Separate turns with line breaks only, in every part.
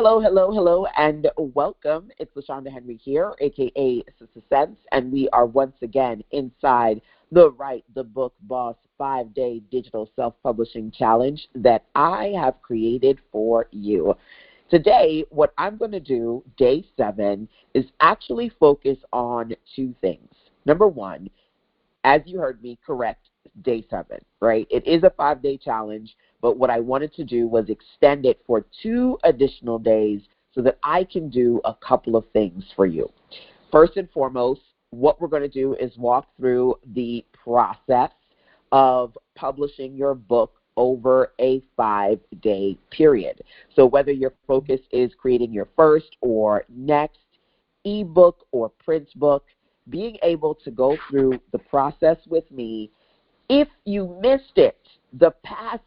Hello, hello, hello, and welcome. It's LaShonda Henry here, aka Sister Sense, and we are once again inside the Write the Book Boss 5-Day Digital Self-Publishing Challenge that I have created for you. Today, what I'm going to do, day 7, is actually focus on two things. Number one, as you heard me correct, day 7, right? It is a 5-day challenge, but what I wanted to do was extend it for 2 additional days so that I can do a couple of things for you. First and foremost, what we're going to do is walk through the process of publishing your book over a 5-day period. So whether your focus is creating your first or next ebook or print book, being able to go through the process with me. If you missed it the past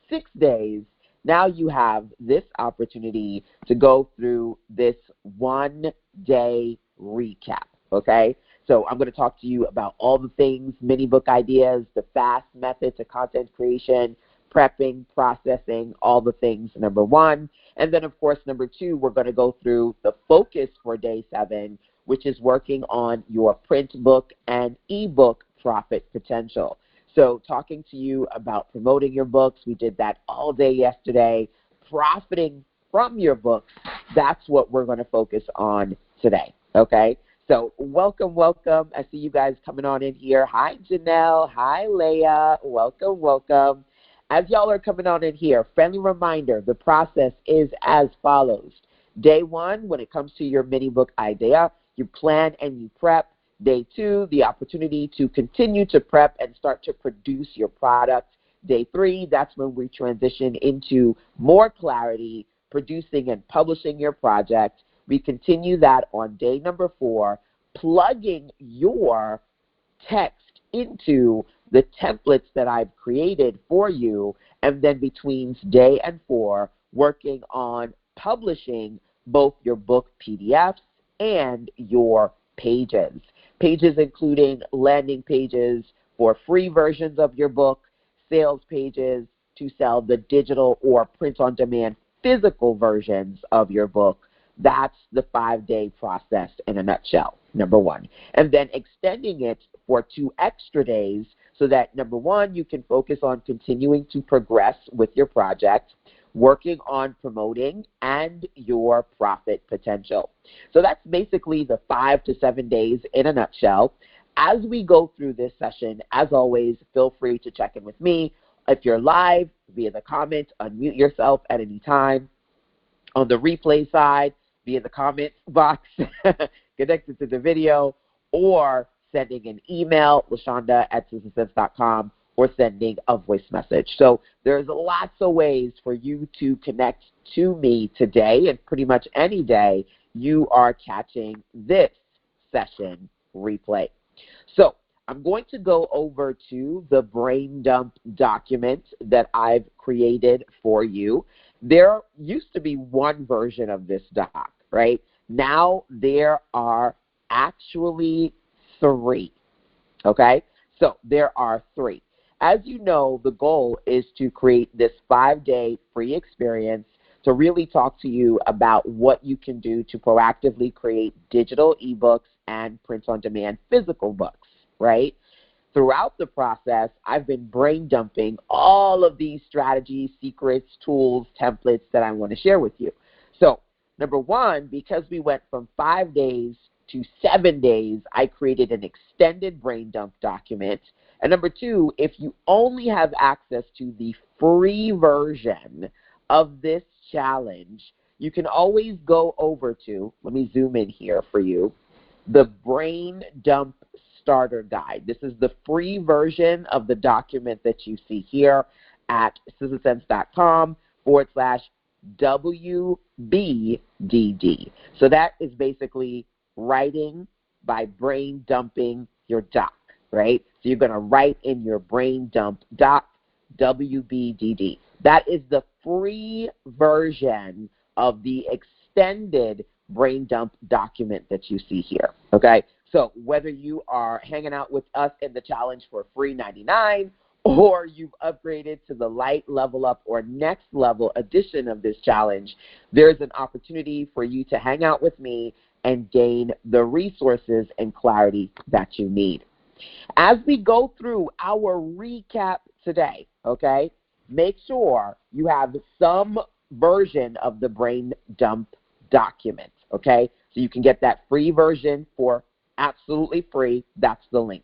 6 days, now you have this opportunity to go through this 1-day recap, okay? So I'm going to talk to you about all the things, mini book ideas, the fast method to content creation, prepping, processing, all the things, number 1. And then, of course, number 2, we're going to go through the focus for day 7, which is working on your print book and ebook profit potential. So talking to you about promoting your books, we did that all day yesterday. Profiting from your books, that's what we're going to focus on today, okay? So welcome, welcome. I see you guys coming on in here. Hi, Janelle. Hi, Leah. Welcome, welcome. As y'all are coming on in here, friendly reminder, the process is as follows. Day 1, when it comes to your mini book idea, you plan and you prep. Day 2, the opportunity to continue to prep and start to produce your product. Day 3, that's when we transition into more clarity, producing and publishing your project. We continue that on day number 4, plugging your text into the templates that I've created for you, and then between day and 4, working on publishing both your book PDFs and your pages. Pages including landing pages for free versions of your book, sales pages to sell the digital or print-on-demand physical versions of your book. That's the 5-day process in a nutshell, number 1. And then extending it for 2 extra days so that, number 1, you can focus on continuing to progress with your project, working on promoting, and your profit potential. So that's basically the 5 to 7 days in a nutshell. As we go through this session, as always, feel free to check in with me. If you're live, via the comment, unmute yourself at any time. On the replay side, via the comment box connected to the video, or sending an email, LaShonda@SisterSense.com, or sending a voice message. So there's lots of ways for you to connect to me today, and pretty much any day you are catching this session replay. So I'm going to go over to the brain dump document that I've created for you. There used to be one version of this doc, right? Now there are actually 3, okay? So there are 3. As you know, the goal is to create this 5-day free experience to really talk to you about what you can do to proactively create digital ebooks and print-on-demand physical books, right? Throughout the process, I've been brain dumping all of these strategies, secrets, tools, templates that I want to share with you. So, number 1, because we went from 5 days to 7 days, I created an extended brain dump document. And number 2, if you only have access to the free version of this challenge, you can always go over to, let me zoom in here for you, the Brain Dump Starter Guide. This is the free version of the document that you see here at sistersense.com/WBDD. So that is basically writing by brain dumping your doc, right? So you're going to write in your brain dump doc, WBDD. That is the free version of the extended brain dump document that you see here, okay? So whether you are hanging out with us in the challenge for free $99 or you've upgraded to the light, level up, or next level edition of this challenge, there's an opportunity for you to hang out with me and gain the resources and clarity that you need. As we go through our recap today, okay, make sure you have some version of the Brain Dump document, okay? So you can get that free version for absolutely free. That's the link.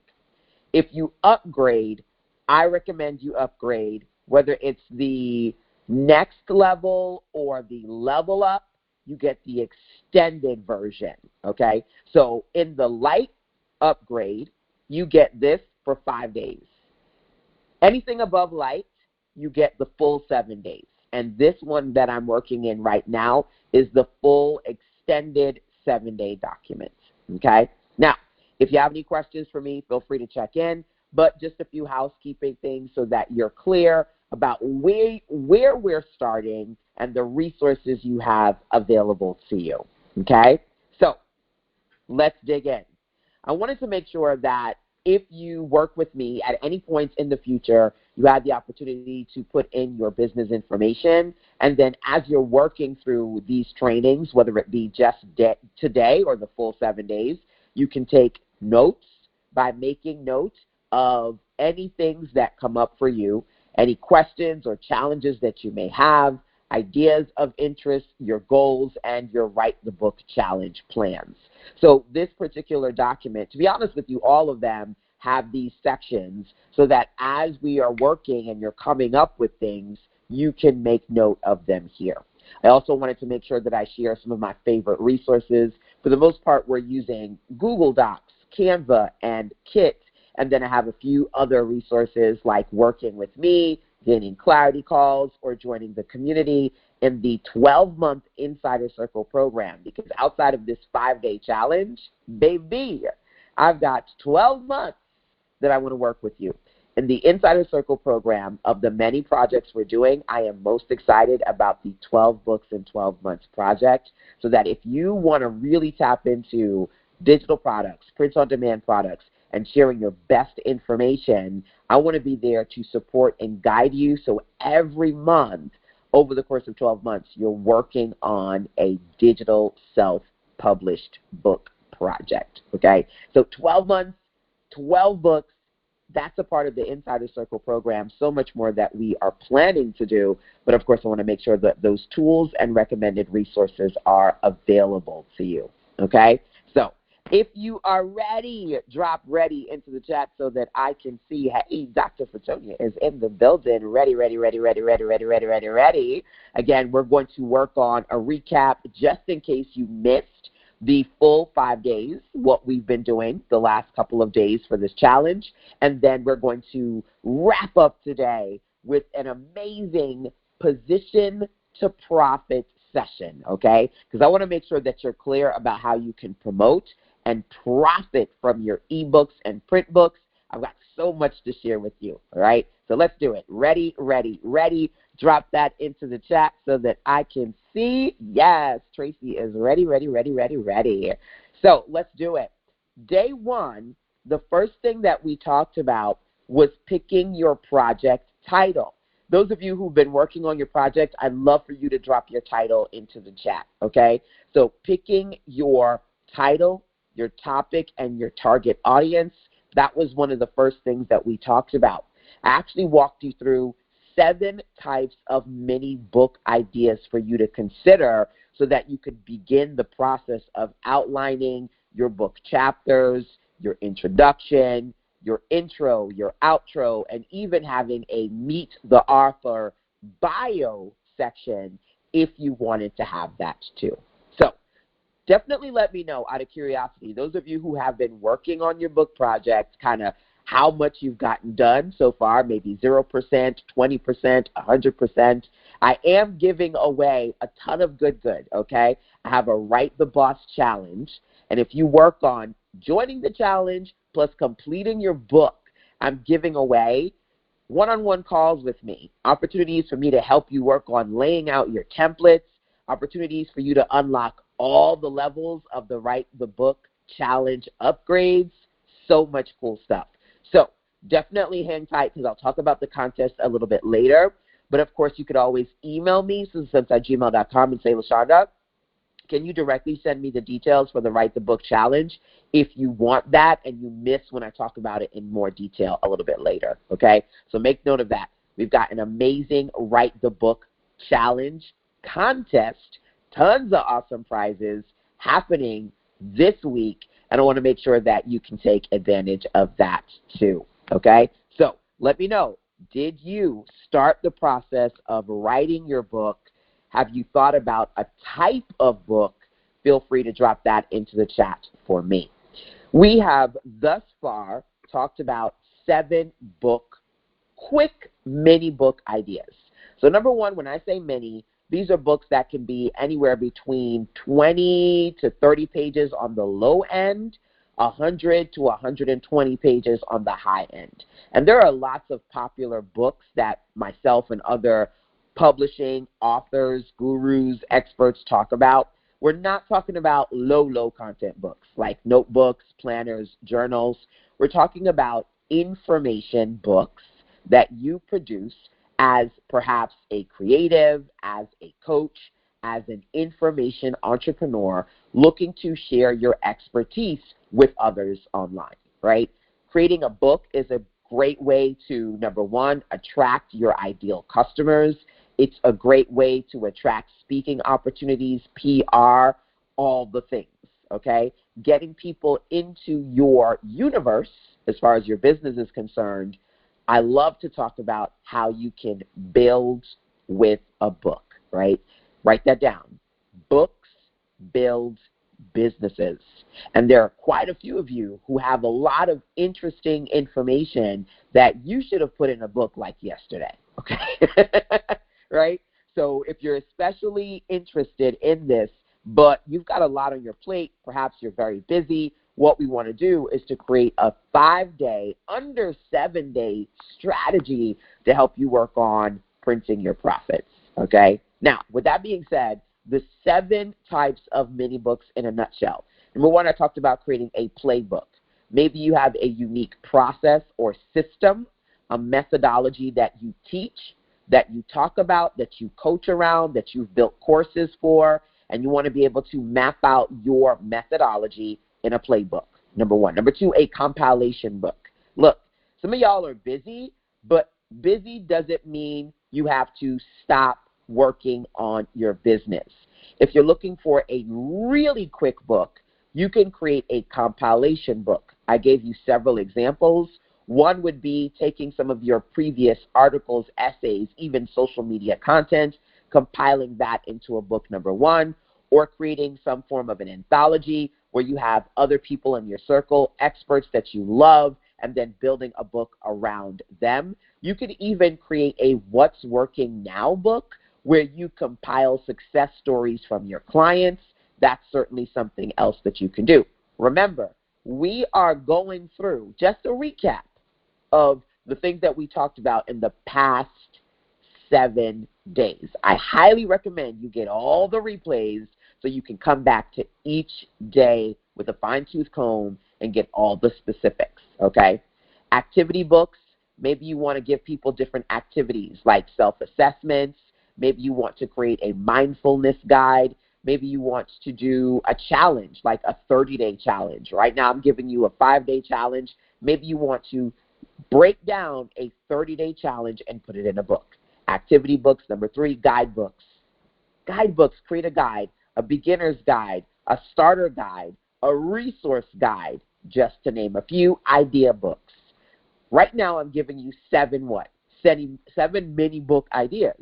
If you upgrade, I recommend you upgrade, whether it's the next level or the level up, you get the extended version, okay? So in the light upgrade, you get this for 5 days. Anything above light, you get the full 7 days. And this one that I'm working in right now is the full extended 7-day document, okay? Now, if you have any questions for me, feel free to check in, but just a few housekeeping things so that you're clear about where we're starting and the resources you have available to you, okay? So let's dig in. I wanted to make sure that if you work with me at any point in the future, you have the opportunity to put in your business information. And then as you're working through these trainings, whether it be just today or the full 7 days, you can take notes by making note of any things that come up for you, any questions or challenges that you may have, ideas of interest, your goals, and your Write the Book Challenge plans. So this particular document, to be honest with you, all of them have these sections so that as we are working and you're coming up with things, you can make note of them here. I also wanted to make sure that I share some of my favorite resources. For the most part, we're using Google Docs, Canva, and Kit, and then I have a few other resources like working with me, gaining clarity calls, or joining the community in the 12-month Insider Circle program. Because outside of this 5-day challenge, baby, I've got 12 months that I want to work with you. In the Insider Circle program, of the many projects we're doing, I am most excited about the 12 Books in 12 Months project, so that if you want to really tap into digital products, print-on-demand products, and sharing your best information, I want to be there to support and guide you. So every month, over the course of 12 months, you're working on a digital self-published book project, okay? So 12 months, 12 books, that's a part of the Insider Circle program. So much more that we are planning to do, but of course I want to make sure that those tools and recommended resources are available to you, okay? So if you are ready, drop ready into the chat so that I can see, hey, Dr. Fatonia is in the building. Ready. Again, we're going to work on a recap just in case you missed the full 5 days, what we've been doing the last couple of days for this challenge. And then we're going to wrap up today with an amazing position to profit session, okay? Because I want to make sure that you're clear about how you can promote and profit from your ebooks and print books. I've got so much to share with you, all right? So let's do it. Ready. Drop that into the chat so that I can see. Yes, Tracy is ready. So let's do it. Day one, the first thing that we talked about was picking your project title. Those of you who've been working on your project, I'd love for you to drop your title into the chat, okay? So picking your title, your topic, and your target audience, that was one of the first things that we talked about. I actually walked you through 7 types of mini book ideas for you to consider so that you could begin the process of outlining your book chapters, your introduction, your intro, your outro, and even having a meet the author bio section if you wanted to have that too. So definitely let me know, out of curiosity, those of you who have been working on your book projects, kind of how much you've gotten done so far, maybe 0%, 20%, 100%. I am giving away a ton of good, okay? I have a Write the Boss challenge, and if you work on joining the challenge plus completing your book, I'm giving away one-on-one calls with me, opportunities for me to help you work on laying out your templates, opportunities for you to unlock all the levels of the Write the Book challenge upgrades, so much cool stuff. So definitely hang tight because I'll talk about the contest a little bit later. But, of course, you could always email me, susasense@gmail.com, and say, LaShonda, can you directly send me the details for the Write the Book Challenge if you want that and you miss when I talk about it in more detail a little bit later, okay? So make note of that. We've got an amazing Write the Book Challenge contest, tons of awesome prizes happening this week, and I want to make sure that you can take advantage of that too, okay? So let me know, did you start the process of writing your book? Have you thought about a type of book? Feel free to drop that into the chat for me. We have thus far talked about 7 quick mini book ideas. So number one, when I say mini, these are books that can be anywhere between 20 to 30 pages on the low end, 100 to 120 pages on the high end. And there are lots of popular books that myself and other publishing authors, gurus, experts talk about. We're not talking about low content books like notebooks, planners, journals. We're talking about information books that you produce as perhaps a creative, as a coach, as an information entrepreneur looking to share your expertise with others online, right? Creating a book is a great way to, number one, attract your ideal customers. It's a great way to attract speaking opportunities, PR, all the things, okay? Getting people into your universe as far as your business is concerned. I love to talk about how you can build with a book, right? Write that down. Books build businesses. And there are quite a few of you who have a lot of interesting information that you should have put in a book like yesterday, okay? Right? So if you're especially interested in this, but you've got a lot on your plate, perhaps you're very busy, what we want to do is to create a 5-day, under 7-day strategy to help you work on printing your profits, okay? Now, with that being said, the 7 types of mini books in a nutshell. Number one, I talked about creating a playbook. Maybe you have a unique process or system, a methodology that you teach, that you talk about, that you coach around, that you've built courses for, and you want to be able to map out your methodology in a playbook, number one. Number two, a compilation book. Look, some of y'all are busy, but busy doesn't mean you have to stop working on your business. If you're looking for a really quick book, you can create a compilation book. I gave you several examples. One would be taking some of your previous articles, essays, even social media content, compiling that into a book, number one, or creating some form of an anthology where you have other people in your circle, experts that you love, and then building a book around them. You could even create a What's Working Now book where you compile success stories from your clients. That's certainly something else that you can do. Remember, we are going through just a recap of the things that we talked about in the past 7 days. I highly recommend you get all the replays so you can come back to each day with a fine-tooth comb and get all the specifics, okay? Activity books, maybe you want to give people different activities like self-assessments. Maybe you want to create a mindfulness guide. Maybe you want to do a challenge, like a 30-day challenge. Right now I'm giving you a 5-day challenge. Maybe you want to break down a 30-day challenge and put it in a book. Activity books. Number 3, guidebooks. Guidebooks, create a guide, a beginner's guide, a starter guide, a resource guide, just to name a few. Idea books. Right now I'm giving you 7 mini book ideas.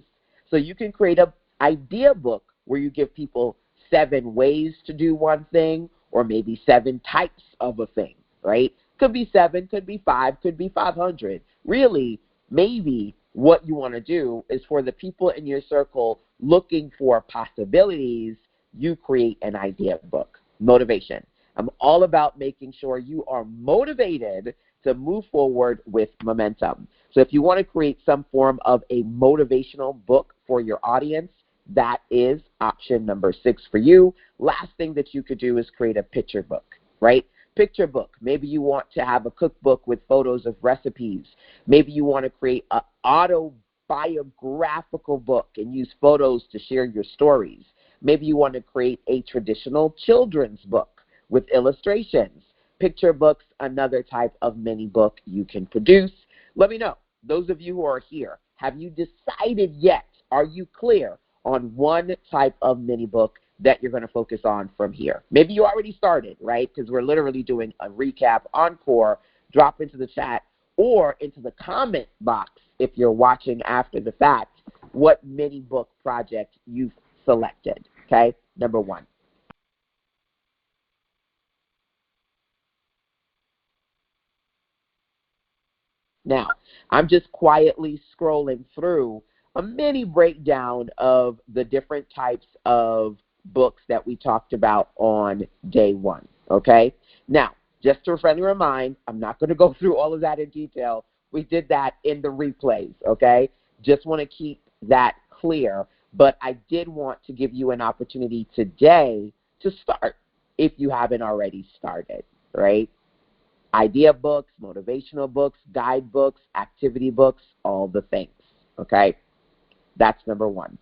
So you can create an idea book where you give people 7 ways to do one thing, or maybe 7 types of a thing, right? Could be 7, could be 5, could be 500. Really, maybe what you want to do is for the people in your circle looking for possibilities, you create an idea book. Motivation. I'm all about making sure you are motivated to move forward with momentum. So if you want to create some form of a motivational book for your audience, that is option number 6 for you. Last thing that you could do is create a picture book, right? Picture book. Maybe you want to have a cookbook with photos of recipes. Maybe you want to create an autobiographical book and use photos to share your stories. Maybe you want to create a traditional children's book with illustrations. Picture books, another type of mini book you can produce. Let me know. Those of you who are here, have you decided yet? Are you clear on one type of mini book that you're going to focus on from here? Maybe you already started, right? Because we're literally doing a recap, encore. Drop into the chat or into the comment box if you're watching after the fact what mini book project you've selected, okay? Number one. Now, I'm just quietly scrolling through a mini breakdown of the different types of books that we talked about on day one, okay? Now, just to friendly remind, I'm not going to go through all of that in detail. We did that in the replays, okay? Just want to keep that clear, but I did want to give you an opportunity today to start if you haven't already started, right? Idea books, motivational books, guidebooks, activity books, all the things, okay? That's number one.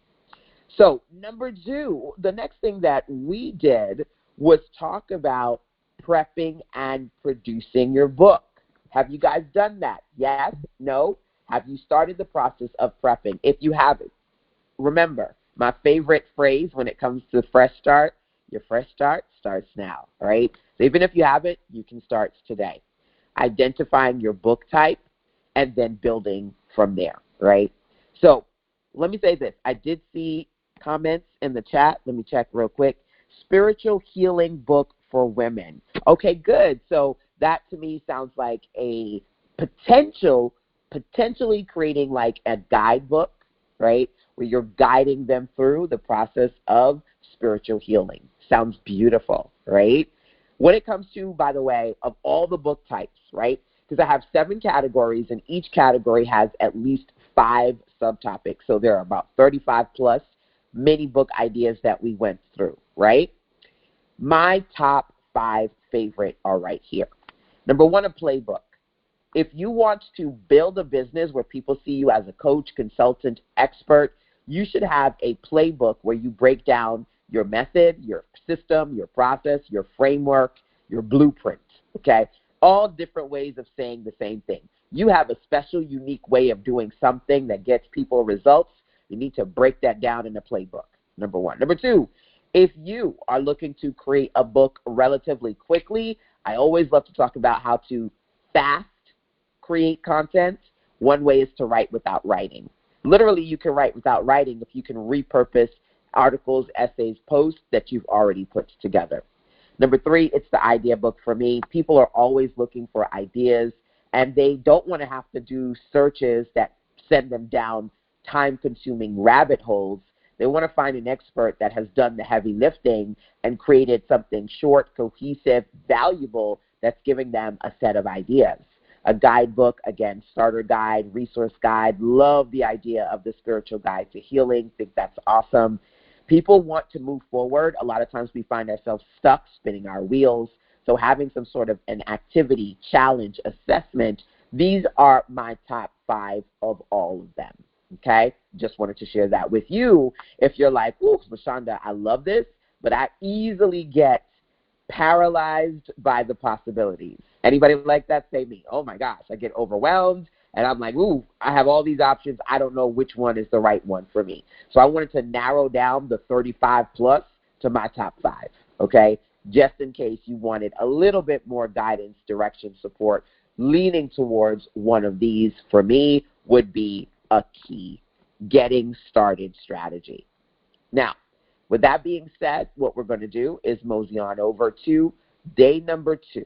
So number two, the next thing that we did was talk about prepping and producing your book. Have you guys done that? Yes? No? Have you started the process of prepping? If you haven't, remember, my favorite phrase when it comes to fresh start, your fresh start starts now, right? So even if you haven't, you can start today. Identifying your book type and then building from there, right? So let me say this. I did see comments in the chat. Let me check real quick. Spiritual healing book for women. Okay, good. So that to me sounds like a potentially creating like a guidebook, right? Where you're guiding them through the process of spiritual healing. Sounds beautiful, right? When it comes to, by the way, of all the book types, right? Because I have 7 categories, and each category has at least 5 subtopics. So there are about 35 plus mini book ideas that we went through, right? My top 5 favorite are right here. Number 1, a playbook. If you want to build a business where people see you as a coach, consultant, expert, you should have a playbook where you break down your method, your system, your process, your framework, your blueprint, okay? All different ways of saying the same thing. You have a special, unique way of doing something that gets people results. You need to break that down in a playbook, number 1. Number 2, if you are looking to create a book relatively quickly, I always love to talk about how to fast create content. One way is to write without writing. Literally, you can write without writing if you can repurpose articles, essays, posts that you've already put together. Number 3, it's the idea book for me. People are always looking for ideas, and they don't want to have to do searches that send them down time-consuming rabbit holes. They want to find an expert that has done the heavy lifting and created something short, cohesive, valuable that's giving them a set of ideas. A guidebook, again, starter guide, resource guide. Love the idea of the spiritual guide to healing. Think that's awesome. People want to move forward. A lot of times we find ourselves stuck, spinning our wheels. So having some sort of an activity, challenge, assessment, these are my top 5 of all of them, okay? Just wanted to share that with you. If you're like, ooh, Mashonda, I love this, but I easily get paralyzed by the possibilities. Anybody like that? Say me. Oh my gosh, I get overwhelmed and I'm like, ooh, I have all these options. I don't know which one is the right one for me. So I wanted to narrow down the 35 plus to my top 5, okay? Just in case you wanted a little bit more guidance, direction, support, leaning towards one of these for me would be a key getting started strategy. Now, with that being said, what we're going to do is mosey on over to day number 2.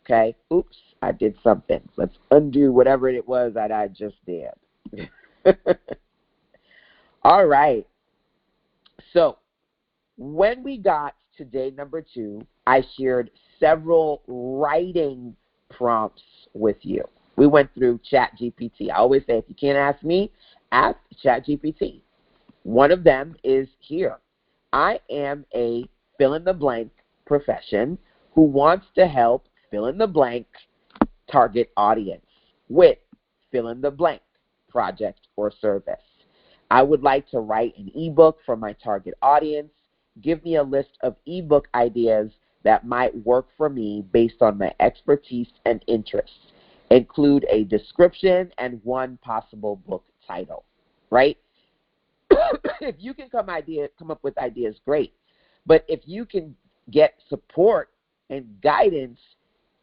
Okay? Oops, I did something. Let's undo whatever it was that I just did. All right. So when we got to day number 2, I shared several writing prompts with you. We went through ChatGPT. I always say, if you can't ask me, ask ChatGPT. One of them is here. I am a fill-in-the-blank profession who wants to help fill in the blank target audience with fill in the blank project or service. I would like to write an ebook for my target audience. Give me a list of ebook ideas that might work for me based on my expertise and interests. Include a description and one possible book title, right? If you can come up with ideas, great. But if you can get support and guidance,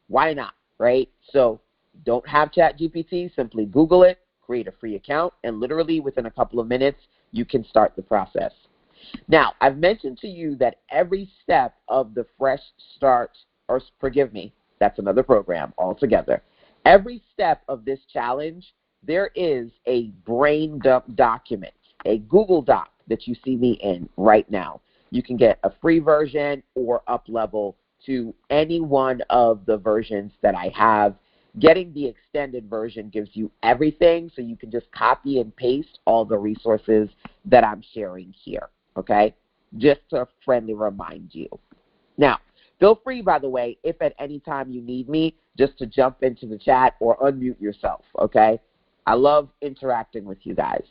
why not, right? So don't have ChatGPT, simply Google it, create a free account, and literally within a couple of minutes, you can start the process. Now, I've mentioned to you that every step of the Fresh Start, or forgive me, that's another program altogether. Every step of this challenge, there is a brain dump document, a Google Doc that you see me in right now. You can get a free version or up level to any one of the versions that I have. Getting the extended version gives you everything, so you can just copy and paste all the resources that I'm sharing here, okay? Just to friendly remind you. Now, feel free, by the way, if at any time you need me, just to jump into the chat or unmute yourself, okay? I love interacting with you guys.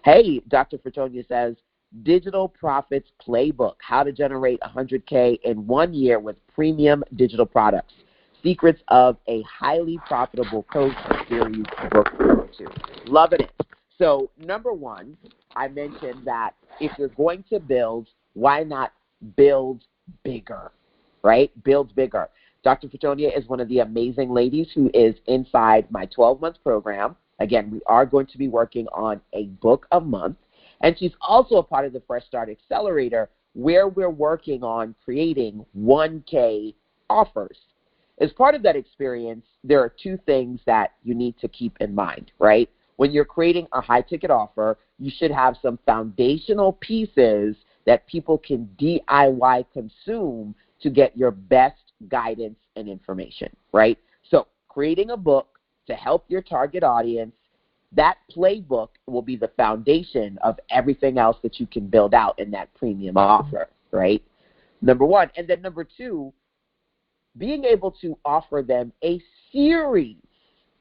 Hey, Dr. Fritonia says, Digital Profits Playbook, how to generate 100K in 1 year with premium digital products. Secrets of a highly profitable coach series book 2. Loving it. So number one, I mentioned that if you're going to build, why not build bigger, right? Build bigger. Dr. Fritonia is one of the amazing ladies who is inside my 12-month program. Again, we are going to be working on a book a month. And she's also a part of the Fresh Start Accelerator, where we're working on creating 1K offers. As part of that experience, there are two things that you need to keep in mind, right? When you're creating a high-ticket offer, you should have some foundational pieces that people can DIY consume to get your best guidance and information, right? So creating a book to help your target audience, that playbook will be the foundation of everything else that you can build out in that premium offer, right? Number one. And then number two, being able to offer them a series,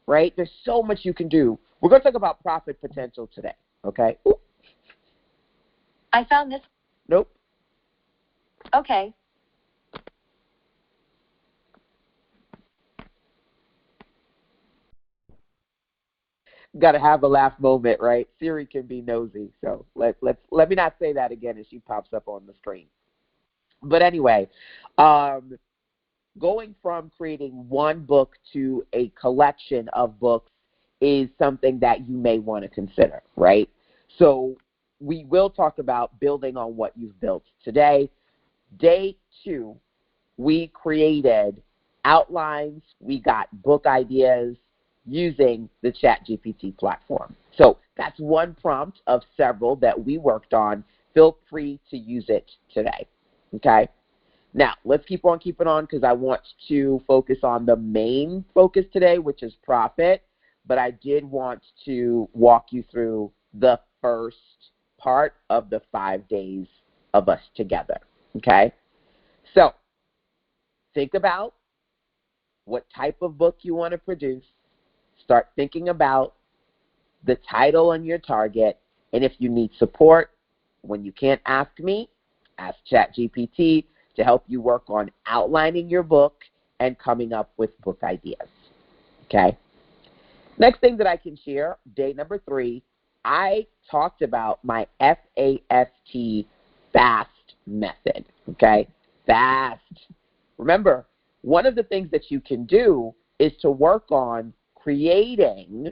right? There's so much you can do. We're going to talk about profit potential today, okay? Ooh.
I found this.
Nope.
Okay.
Got to have a laugh moment, right? Siri can be nosy, so let me not say that again as she pops up on the screen. But anyway, going from creating one book to a collection of books is something that you may want to consider, right? So we will talk about building on what you've built today. Day 2, we created outlines. We got book ideas using the ChatGPT platform. So that's one prompt of several that we worked on. Feel free to use it today, okay? Now, let's keep on keeping on because I want to focus on the main focus today, which is profit. But I did want to walk you through the first part of the 5 days of us together, okay? So think about what type of book you want to produce. Start thinking about the title and your target. And if you need support, when you can't ask me, ask ChatGPT to help you work on outlining your book and coming up with book ideas, okay? Next thing that I can share, day number 3, I talked about my FAST FAST method, okay? FAST. Remember, one of the things that you can do is to work on creating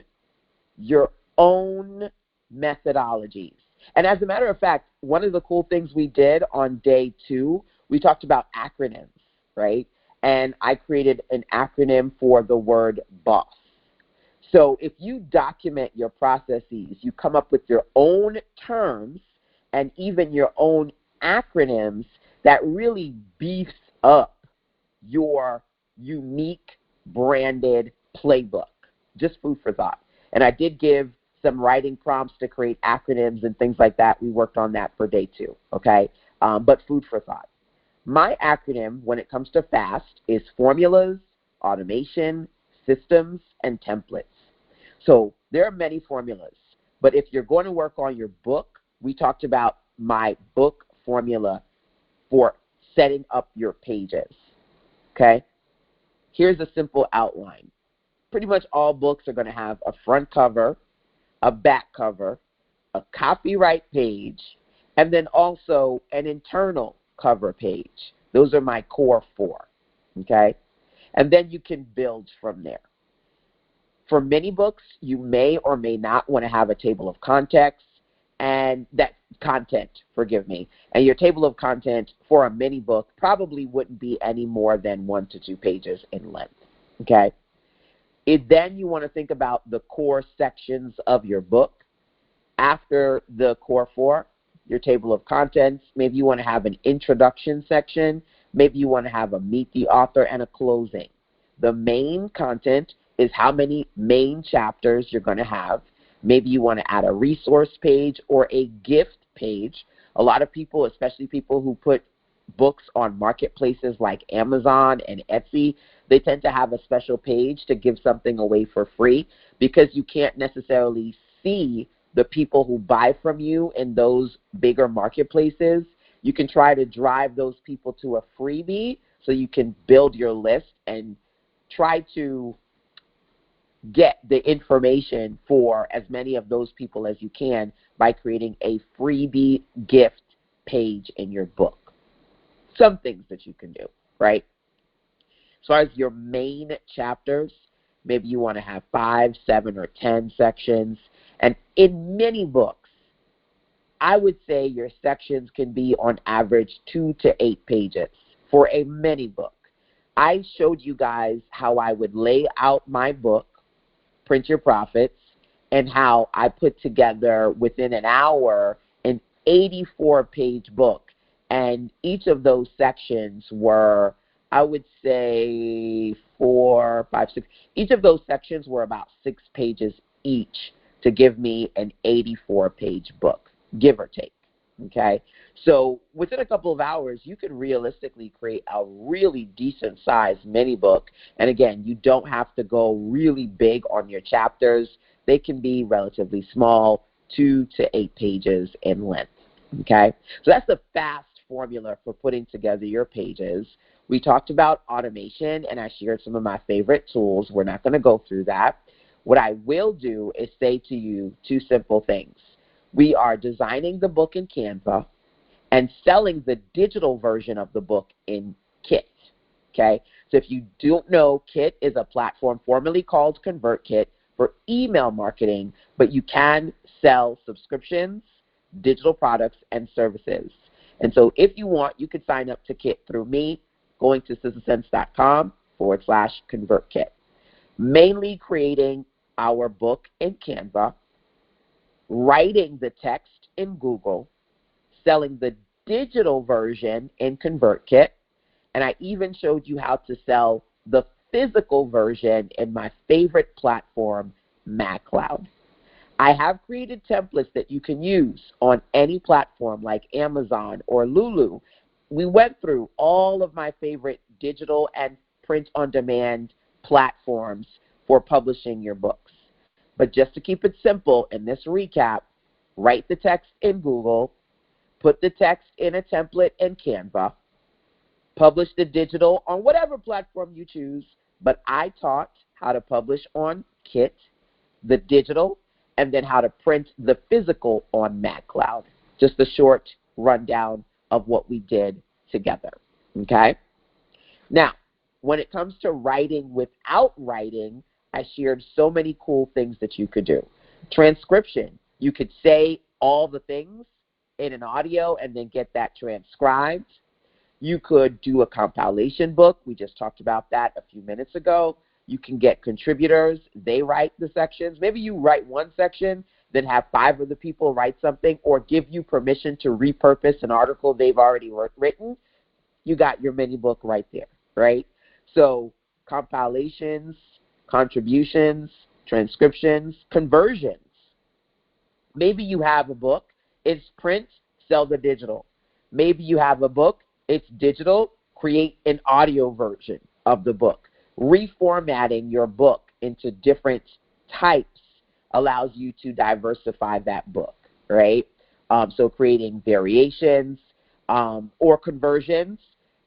your own methodologies. And as a matter of fact, one of the cool things we did on day 2, we talked about acronyms, right? And I created an acronym for the word BOSS. So if you document your processes, you come up with your own terms and even your own acronyms that really beefs up your unique branded playbook. Just food for thought. And I did give some writing prompts to create acronyms and things like that. We worked on that for day 2, okay? But food for thought. My acronym when it comes to FAST is formulas, automation, systems, and templates. So there are many formulas. But if you're going to work on your book, we talked about my book formula for setting up your pages. Okay? Here's a simple outline. Pretty much all books are going to have a front cover, a back cover, a copyright page, and then also an internal cover page. Those are my core 4. Okay? And then you can build from there. For many books, you may or may not want to have a table of contents, and and your table of content for a mini book probably wouldn't be any more than 1 to 2 pages in length. Okay? Then you want to think about the core sections of your book. After the core 4, your table of contents, maybe you want to have an introduction section, maybe you want to have a meet the author and a closing. The main content is how many main chapters you're going to have. Maybe you want to add a resource page or a gift page. A lot of people, especially people who put books on marketplaces like Amazon and Etsy, they tend to have a special page to give something away for free because you can't necessarily see the people who buy from you in those bigger marketplaces. You can try to drive those people to a freebie so you can build your list and try to get the information for as many of those people as you can by creating a freebie gift page in your book. Some things that you can do, right? As far as your main chapters, maybe you want to have 5, 7, or 10 sections. And in many books, I would say your sections can be on average 2 to 8 pages for a mini book. I showed you guys how I would lay out my book, Print Your Profits, and how I put together within an hour an 84-page book. And each of those sections were, I would say, 4, 5, 6. Each of those sections were about 6 pages each to give me an 84-page book, give or take. Okay? So within a couple of hours, you can realistically create a really decent-sized mini book. And again, you don't have to go really big on your chapters. They can be relatively small, 2 to 8 pages in length. Okay? So that's the fast formula for putting together your pages. We talked about automation, and I shared some of my favorite tools. We're not going to go through that. What I will do is say to you 2 simple things. We are designing the book in Canva and selling the digital version of the book in Kit. Okay? So if you don't know, Kit is a platform formerly called ConvertKit for email marketing, but you can sell subscriptions, digital products, and services. And so if you want, you can sign up to Kit through me, going to sistasense.com/ConvertKit. Mainly creating our book in Canva, writing the text in Google, selling the digital version in ConvertKit, and I even showed you how to sell the physical version in my favorite platform, MagCloud. I have created templates that you can use on any platform like Amazon or Lulu. We went through all of my favorite digital and print-on-demand platforms for publishing your books. But just to keep it simple in this recap, write the text in Google, put the text in a template in Canva, publish the digital on whatever platform you choose, but I taught how to publish on Kit, the digital, and then how to print the physical on MagCloud. Just a short rundown of what we did together, okay? Now, when it comes to writing without writing, I shared so many cool things that you could do. Transcription, you could say all the things in an audio and then get that transcribed. You could do a compilation book. We just talked about that a few minutes ago. You can get contributors. They write the sections. Maybe you write one section, then have 5 other people write something or give you permission to repurpose an article they've already written. You got your mini book right there, right? So compilations, contributions, transcriptions, conversions. Maybe you have a book, it's print, sell the digital. Maybe you have a book, it's digital, create an audio version of the book. reformatting your book into different types allows you to diversify that book, right? So creating variations or conversions.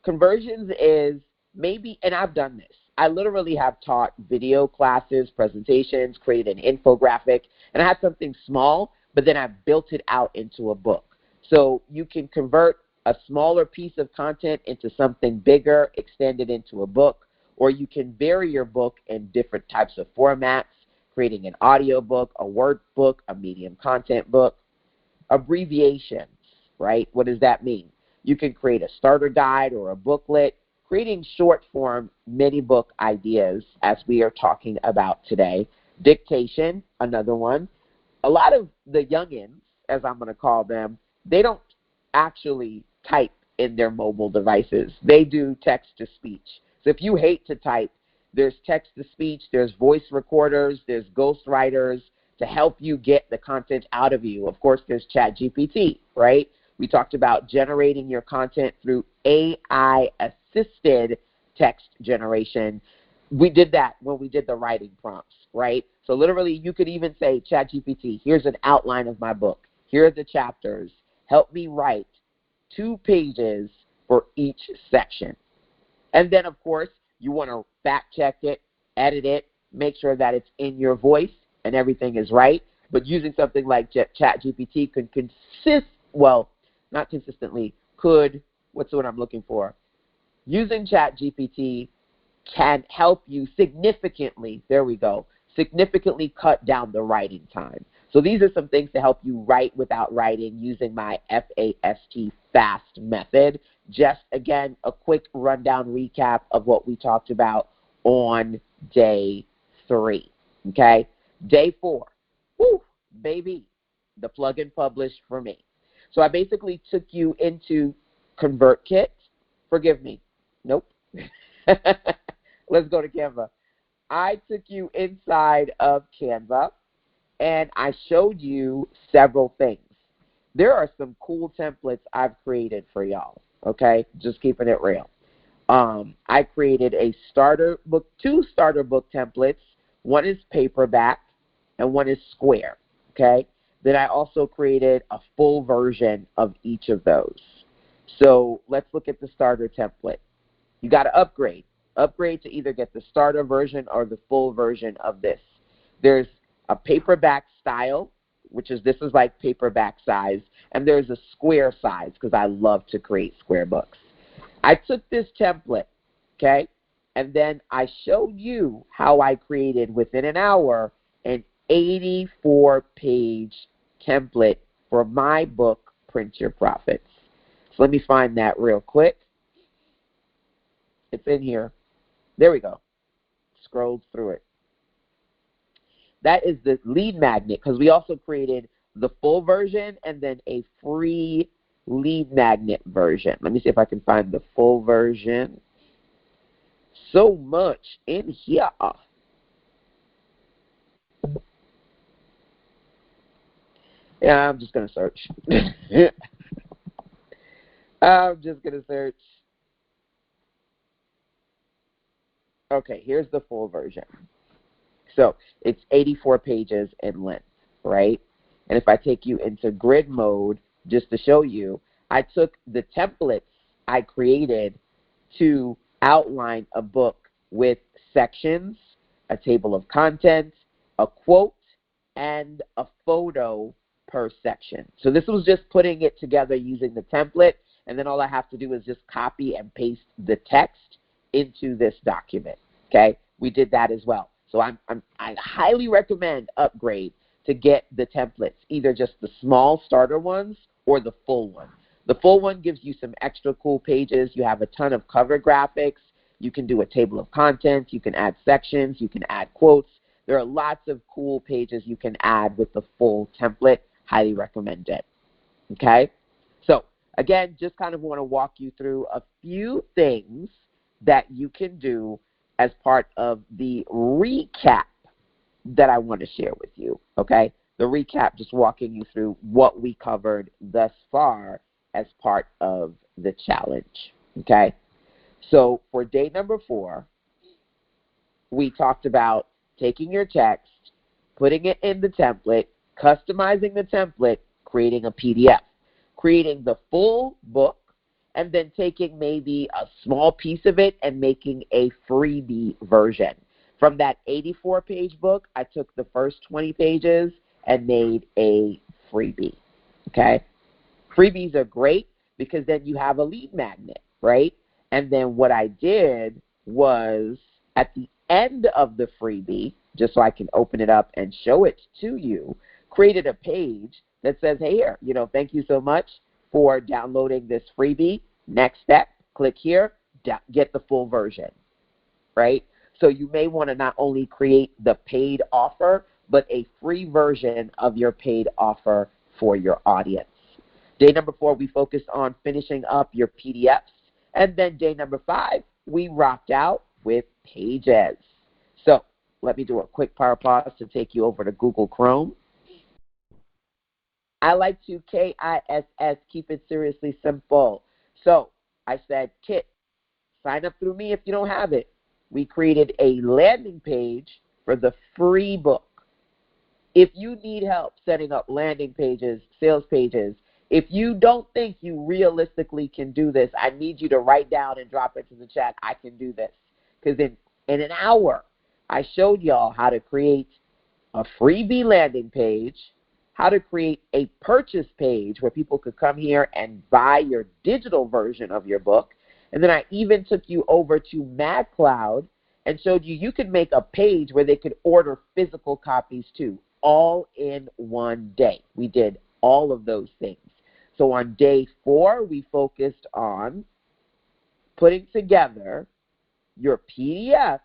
Conversions is maybe, and I've done this. I literally have taught video classes, presentations, created an infographic, and I had something small, but then I built it out into a book. So you can convert a smaller piece of content into something bigger, extend it into a book, or you can vary your book in different types of formats, creating an audio book, a word book, a medium content book. Abbreviations, right? What does that mean? You can create a starter guide or a booklet, creating short form mini book ideas as we are talking about today. Dictation, another one. A lot of the youngins, as I'm going to call them, they don't actually type in their mobile devices. They do text to speech. So if you hate to type, there's text to speech, there's voice recorders, there's ghostwriters to help you get the content out of you. Of course, there's ChatGPT, right? We talked about generating your content through AI-assisted text generation. We did that when we did the writing prompts, right? So literally, you could even say, ChatGPT, here's an outline of my book. Here are the chapters. Help me write 2 pages for each section. And then, of course, you want to fact check it, edit it, make sure that it's in your voice and everything is right. But using something like ChatGPT what's the word I'm looking for? Using ChatGPT can help you significantly cut down the writing time. So these are some things to help you write without writing using my FAST FAST method. Just, again, a quick rundown recap of what we talked about on day 3, okay? Day 4, woo, baby, the plug and publish for me. So I basically took you into ConvertKit. Forgive me. Nope. Let's go to Canva. I took you inside of Canva, and I showed you several things. There are some cool templates I've created for y'all, okay? Just keeping it real. I created a starter book, 2 starter book templates. One is paperback, and one is square, okay? Then I also created a full version of each of those. So let's look at the starter template. You got to upgrade. Upgrade to either get the starter version or the full version of this. There's a paperback style, this is like paperback size, and there's a square size because I love to create square books. I took this template, okay, and then I showed you how I created within an hour an 84-page template for my book, Print Your Profits. So let me find that real quick. It's in here. There we go. Scrolled through it. That is the lead magnet, because we also created the full version and then a free lead magnet version. Let me see if I can find the full version. So much in here. Yeah, I'm just going to search. I'm just going to search. Okay, here's the full version. So it's 84 pages in length, right? And if I take you into grid mode, just to show you, I took the templates I created to outline a book with sections, a table of contents, a quote, and a photo per section. So this was just putting it together using the template, and then all I have to do is just copy and paste the text into this document, okay? We did that as well. So I highly recommend upgrade to get the templates, either just the small starter ones or the full one. The full one gives you some extra cool pages. You have a ton of cover graphics. You can do a table of contents. You can add sections. You can add quotes. There are lots of cool pages you can add with the full template. Highly recommend it. Okay? So, again, just kind of want to walk you through a few things that you can do as part of the recap that I want to share with you, okay? The recap, just walking you through what we covered thus far as part of the challenge, okay? So for day number 4, we talked about taking your text, putting it in the template, customizing the template, creating a PDF, creating the full book, and then taking maybe a small piece of it and making a freebie version. From that 84-page book, I took the first 20 pages and made a freebie, okay? Freebies are great because then you have a lead magnet, right? And then what I did was at the end of the freebie, just so I can open it up and show it to you, created a page that says, hey, here, thank you so much for downloading this freebie. Next step, click here, get the full version, right? So you may want to not only create the paid offer, but a free version of your paid offer for your audience. Day number 4, we focused on finishing up your PDFs. And then day number 5, we rocked out with pages. So let me do a quick power pause to take you over to Google Chrome. I like to KISS, keep it seriously simple. So I said, Kit, sign up through me if you don't have it. We created a landing page for the free book. If you need help setting up landing pages, sales pages, if you don't think you realistically can do this, I need you to write down and drop it into the chat, I can do this. Because in an hour, I showed y'all how to create a freebie landing page, how to create a purchase page where people could come here and buy your digital version of your book. And then I even took you over to MadCloud and showed you could make a page where they could order physical copies too, all in one day. We did all of those things. So on day 4, we focused on putting together your PDFs.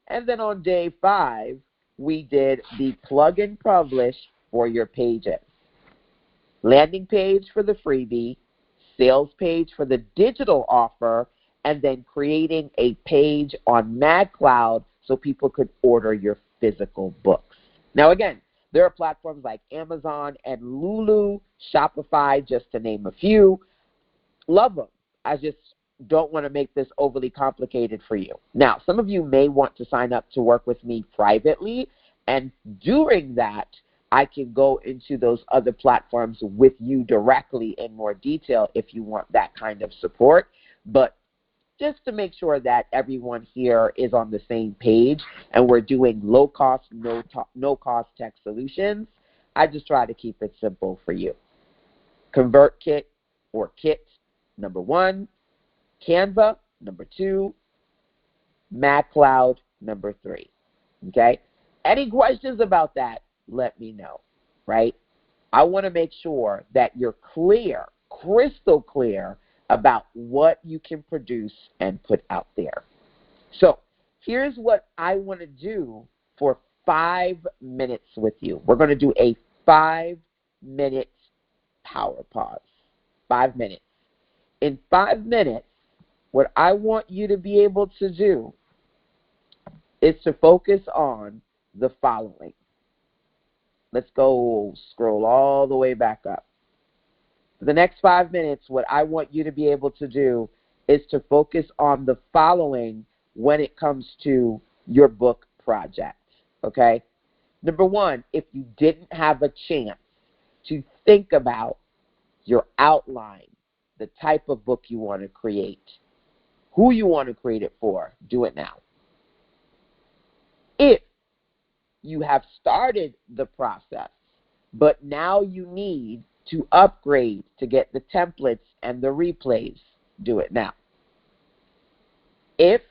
And then on day 5, we did the plug and publish for your pages. Landing page for the freebie, sales page for the digital offer, and then creating a page on MadCloud so people could order your physical books. Now again, there are platforms like Amazon and Lulu, Shopify, just to name a few. Love them. I just don't want to make this overly complicated for you. Now, some of you may want to sign up to work with me privately, and during that, I can go into those other platforms with you directly in more detail if you want that kind of support. But just to make sure that everyone here is on the same page and we're doing low-cost, no-cost tech solutions, I just try to keep it simple for you. ConvertKit or Kit, number 1. Canva, number 2. MadCloud, number 3. Okay? Any questions about that, let me know, right? I want to make sure that you're clear, crystal clear, about what you can produce and put out there. So here's what I want to do for 5 minutes with you. We're going to do a 5-minute power pause. 5 minutes. In 5 minutes, what I want you to be able to do is to focus on the following. Let's go scroll all the way back up. For the next 5 minutes, what I want you to be able to do is to focus on the following when it comes to your book project, okay? Number 1, if you didn't have a chance to think about your outline, the type of book you want to create, who you want to create it for, do it now. If you have started the process, but now you need to upgrade to get the templates and the replays, do it now. If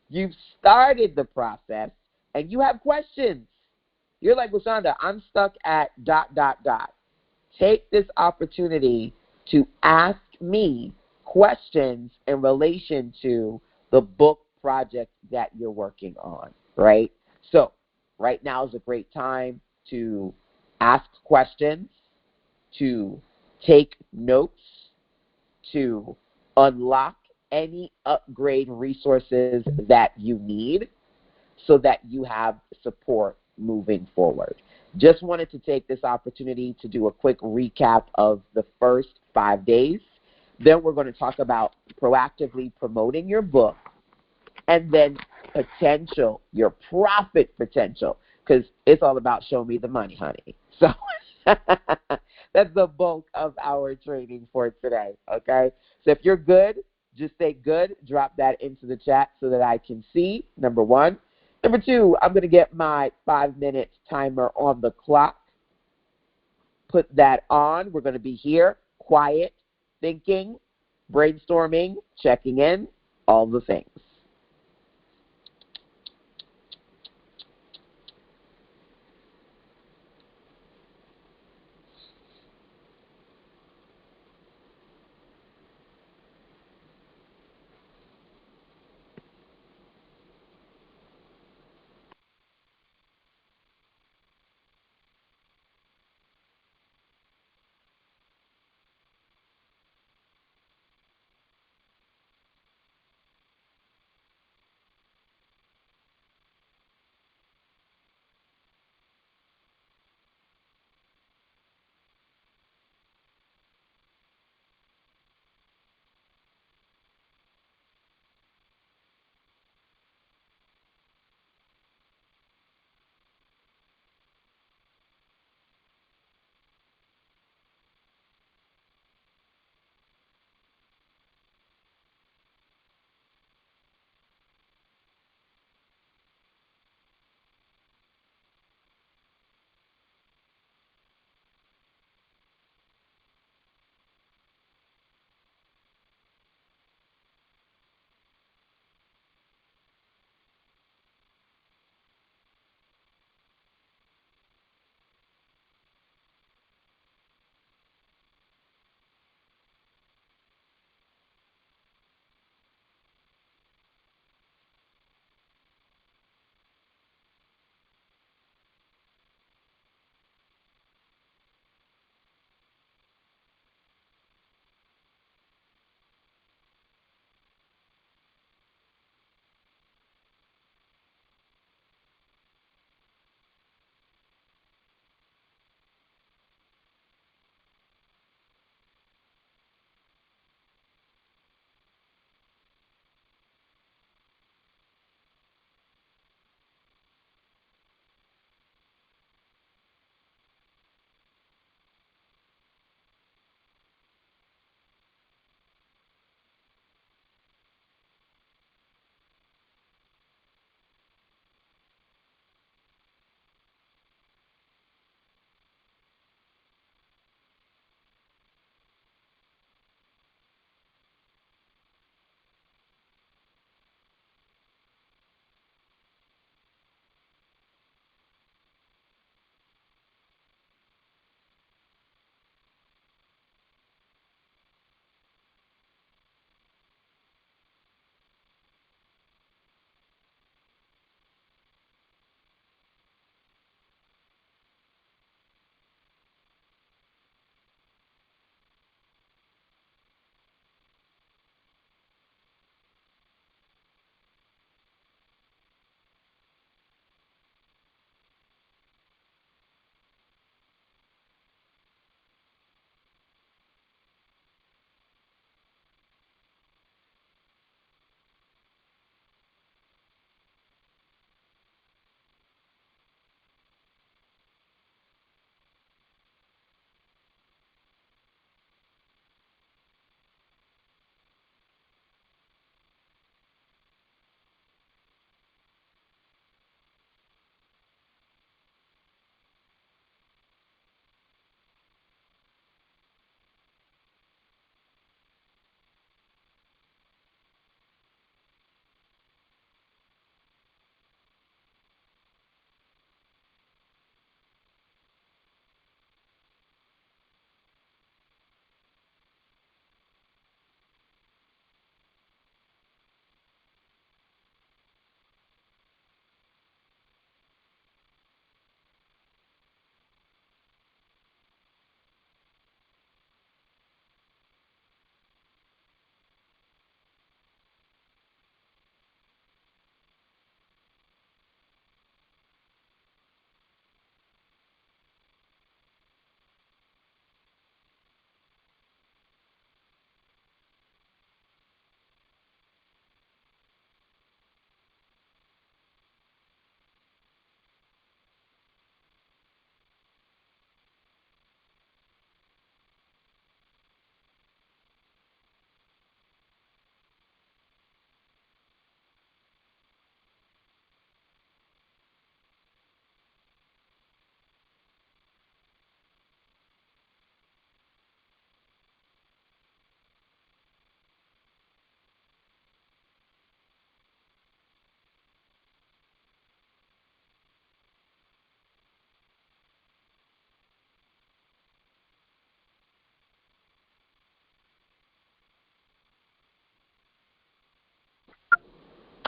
you've started the process and you have questions, you're like, LaShonda, I'm stuck at ... Take this opportunity to ask me questions in relation to the book project that you're working on, right? So right now is a great time to ask questions, to take notes, to unlock any upgrade resources that you need so that you have support moving forward. Just wanted to take this opportunity to do a quick recap of the first 5 days. Then we're going to talk about proactively promoting your book and then potential, your profit potential, because it's all about show me the money, honey. So that's the bulk of our training for today, okay? So if you're good, just say good, drop that into the chat so that I can see, number one. Number two, I'm going to get my 5-minute timer on the clock. Put that on. We're going to be here, quiet, thinking, brainstorming, checking in, all the things.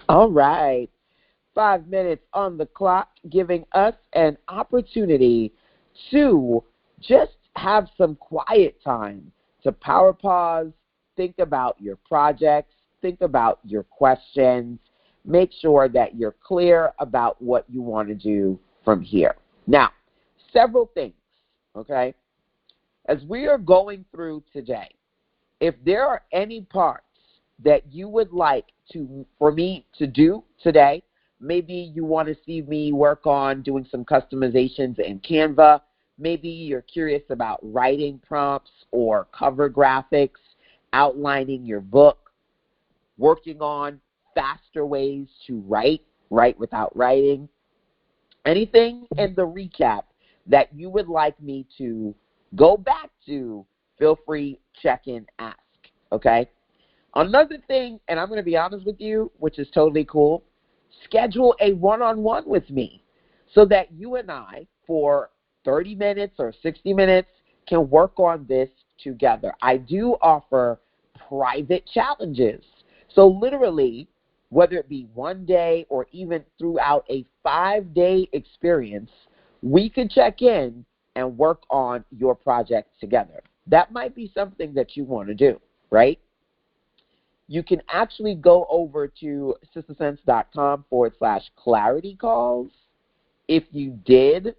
All right. 5 minutes on the clock, giving us an opportunity to just have some quiet time to power pause, think about your projects, think about your questions, make sure that you're clear about what you want to do from here. Now, several things, okay? As we are going through today, if there are any parts that you would like for me to do today, maybe you want to see me work on doing some customizations in Canva. Maybe you're curious about writing prompts or cover graphics, outlining your book, working on faster ways to write without writing. Anything in the recap that you would like me to go back to, feel free, check in, ask, okay? Another thing, and I'm going to be honest with you, which is totally cool, schedule a one-on-one with me so that you and I, for 30 minutes or 60 minutes, can work on this together. I do offer private challenges. So literally, whether it be one day or even throughout a 5-day experience, we could check in and work on your project together. That might be something that you want to do, right? You can actually go over to sistasense.com/clarity calls. If you did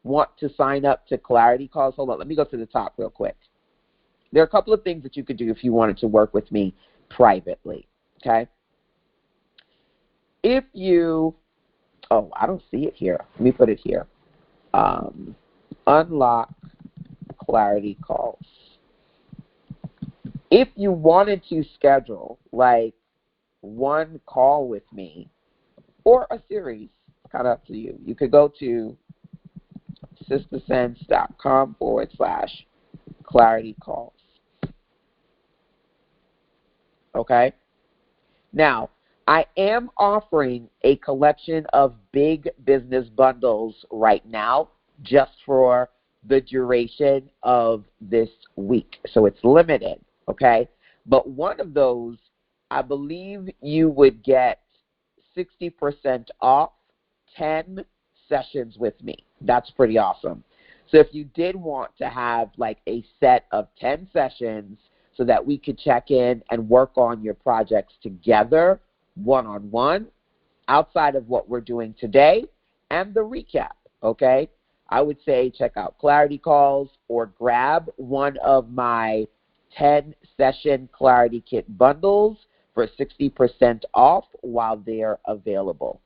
want to sign up to clarity calls, hold on, let me go to the top real quick. There are a couple of things that you could do if you wanted to work with me privately, okay? If you, I don't see it here. Let me put it here. Unlock clarity calls. If you wanted to schedule like one call with me or a series, kind of up to you. You could go to sistasense.com/clarity calls. Okay? Now, I am offering a collection of big business bundles right now just for the duration of this week. So it's limited, okay? But one of those, I believe you would get 60% off 10 sessions with me. That's pretty awesome. So if you did want to have like a set of 10 sessions so that we could check in and work on your projects together, one-on-one, outside of what we're doing today and the recap, okay? I would say check out Clarity Calls or grab one of my 10-session Clarity Kit bundles for 60% off while they're available.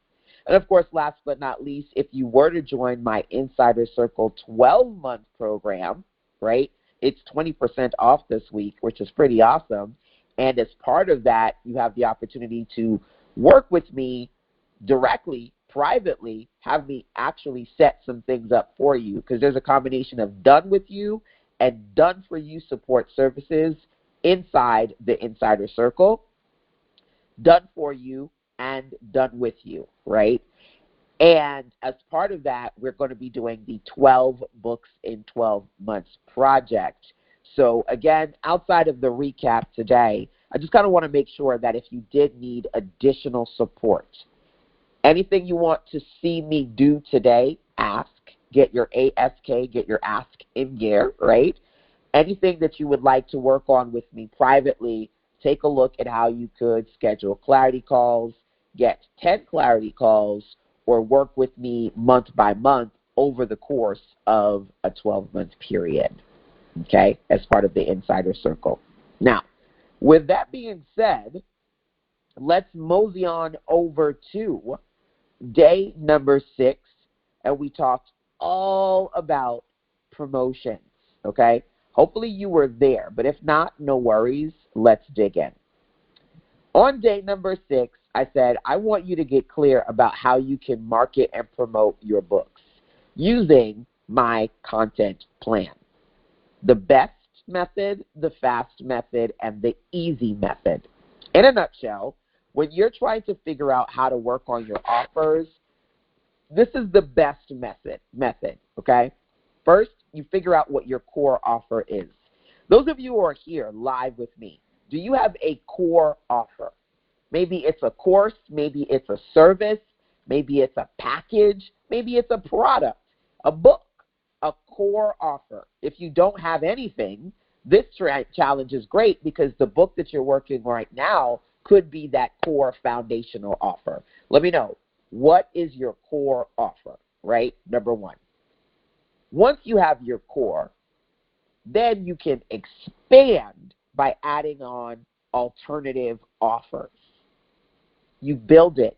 And, of course, last but not least, if you were to join my Insider Circle 12-month program, right, it's 20% off this week, which is pretty awesome. And as part of that, you have the opportunity to work with me directly, privately, have me actually set some things up for you, because there's a combination of done with you and done for you support services inside the Insider Circle, done for you and done with you, right? And as part of that, we're going to be doing the 12 books in 12 months project. So again, outside of the recap today, I just kind of want to make sure that if you did need additional support, anything you want to see me do today, ask. Get your ASK, get your ask in gear, right? Anything that you would like to work on with me privately, take a look at how you could schedule clarity calls, get 10 clarity calls, or work with me month by month over the course of a 12-month period, okay, as part of the Insider Circle. Now, with that being said, let's mosey on over to day number 6, and we talked all about promotions, okay? Hopefully you were there, but if not, no worries. Let's dig in. On day number 6, I said, I want you to get clear about how you can market and promote your books using my content plan. The best method, the fast method, and the easy method. In a nutshell, when you're trying to figure out how to work on your offers, this is the best method, okay? First, you figure out what your core offer is. Those of you who are here live with me, do you have a core offer? Maybe it's a course, maybe it's a service, maybe it's a package, maybe it's a product, a book, a core offer. If you don't have anything, this challenge is great because the book that you're working right now could be that core foundational offer. Let me know, what is your core offer, right? Number one. Once you have your core, then you can expand by adding on alternative offers. You build it.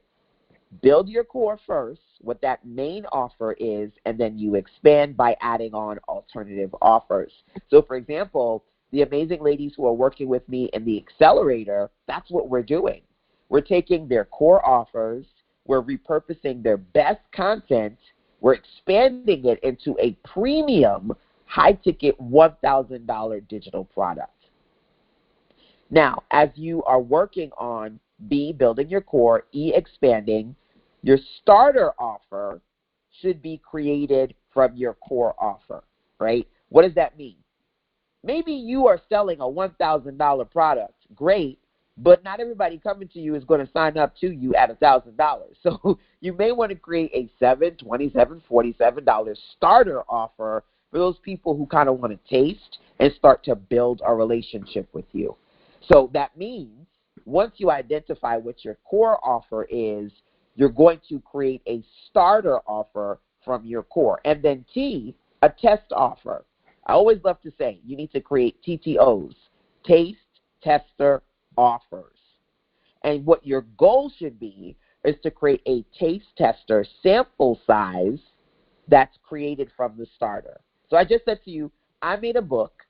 Build your core first, what that main offer is, and then you expand by adding on alternative offers. So, for example, the amazing ladies who are working with me in the accelerator, that's what we're doing. We're taking their core offers, we're repurposing their best content, we're expanding it into a premium, high-ticket $1,000 digital product. Now, as you are working on B, building your core, E, expanding, your starter offer should be created from your core offer, right? What does that mean? Maybe you are selling a $1,000 product. Great. But not everybody coming to you is going to sign up to you at $1,000. So you may want to create a $7, $27, $47 starter offer for those people who kind of want to taste and start to build a relationship with you. So that means once you identify what your core offer is, you're going to create a starter offer from your core. And then T, a test offer. I always love to say you need to create TTOs, taste tester offers. And what your goal should be is to create a taste tester sample size that's created from the starter. So I just said to you, I made a book.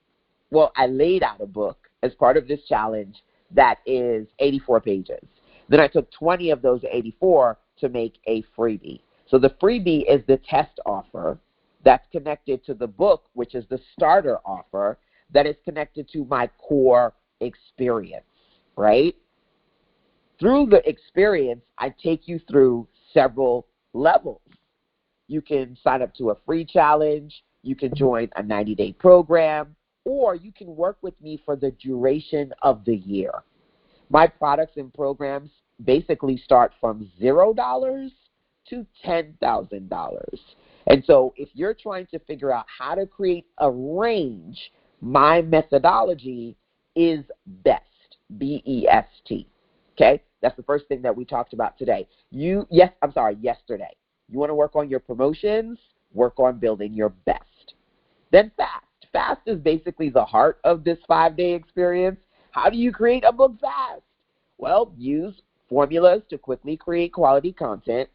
Well, I laid out a book as part of this challenge that is 84 pages. Then I took 20 of those 84 to make a freebie. So the freebie is the test offer that's connected to the book, which is the starter offer that is connected to my core experience, right? Through the experience, I take you through several levels. You can sign up to a free challenge, you can join a 90-day program, or you can work with me for the duration of the year. My products and programs basically start from $0 to $10,000. And so if you're trying to figure out how to create a range, my methodology is BEST, B-E-S-T. Okay? That's the first thing that we talked about today. Yesterday. You want to work on your promotions, work on building your best. Then FAST. FAST is basically the heart of this 5-day experience. How do you create a book fast? Well, use formulas to quickly create quality content,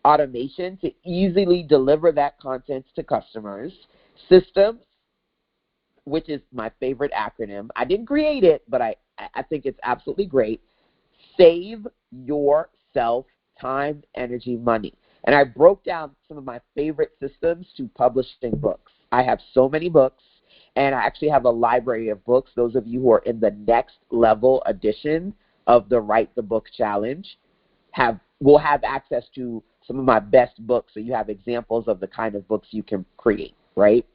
automation to easily deliver that content to customers, systems, which is my favorite acronym. I didn't create it, but I think it's absolutely great. Save yourself time, energy, money. And I broke down some of my favorite systems to publishing books. I have so many books, and I actually have a library of books. Those of you who are in the next level edition of the Write the Book Challenge will have access to some of my best books, so you have examples of the kind of books you can create, right?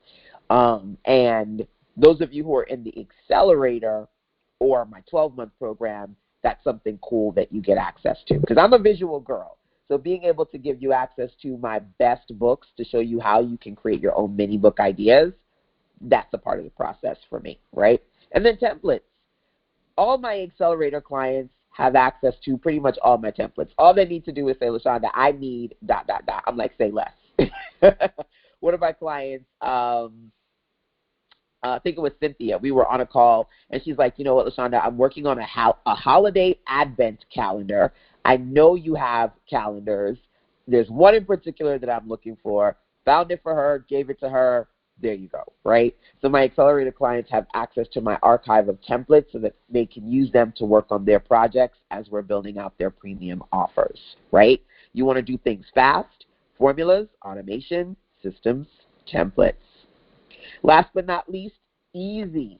And those of you who are in the accelerator or my 12-month program, that's something cool that you get access to, because I'm a visual girl. So being able to give you access to my best books to show you how you can create your own mini book ideas, that's a part of the process for me, right? And then templates. All my accelerator clients have access to pretty much all my templates. All they need to do is say, LaShonda, I need ... I'm like, say less. One of my clients, I think it was Cynthia. We were on a call, and she's like, you know what, LaShonda, I'm working on a holiday advent calendar. I know you have calendars. There's one in particular that I'm looking for. Found it for her, gave it to her. There you go, right? So my accelerator clients have access to my archive of templates so that they can use them to work on their projects as we're building out their premium offers, right? You want to do things fast, formulas, automation, systems, templates. Last but not least, easy.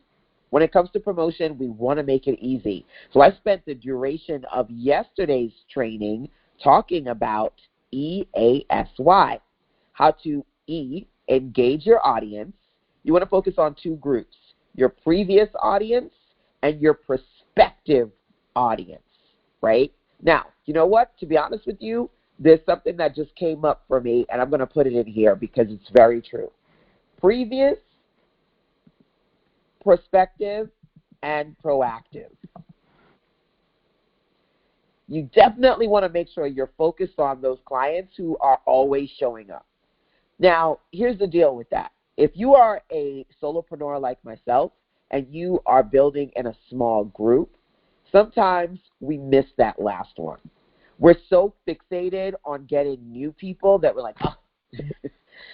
When it comes to promotion, we want to make it easy. So I spent the duration of yesterday's training talking about EASY, how to engage your audience. You want to focus on two groups, your previous audience and your prospective audience, right? Now, you know what? To be honest with you, there's something that just came up for me, and I'm going to put it in here because it's very true. Previous, prospective, and proactive. You definitely want to make sure you're focused on those clients who are always showing up. Now, here's the deal with that. If you are a solopreneur like myself and you are building in a small group, sometimes we miss that last one. We're so fixated on getting new people that we're like, oh,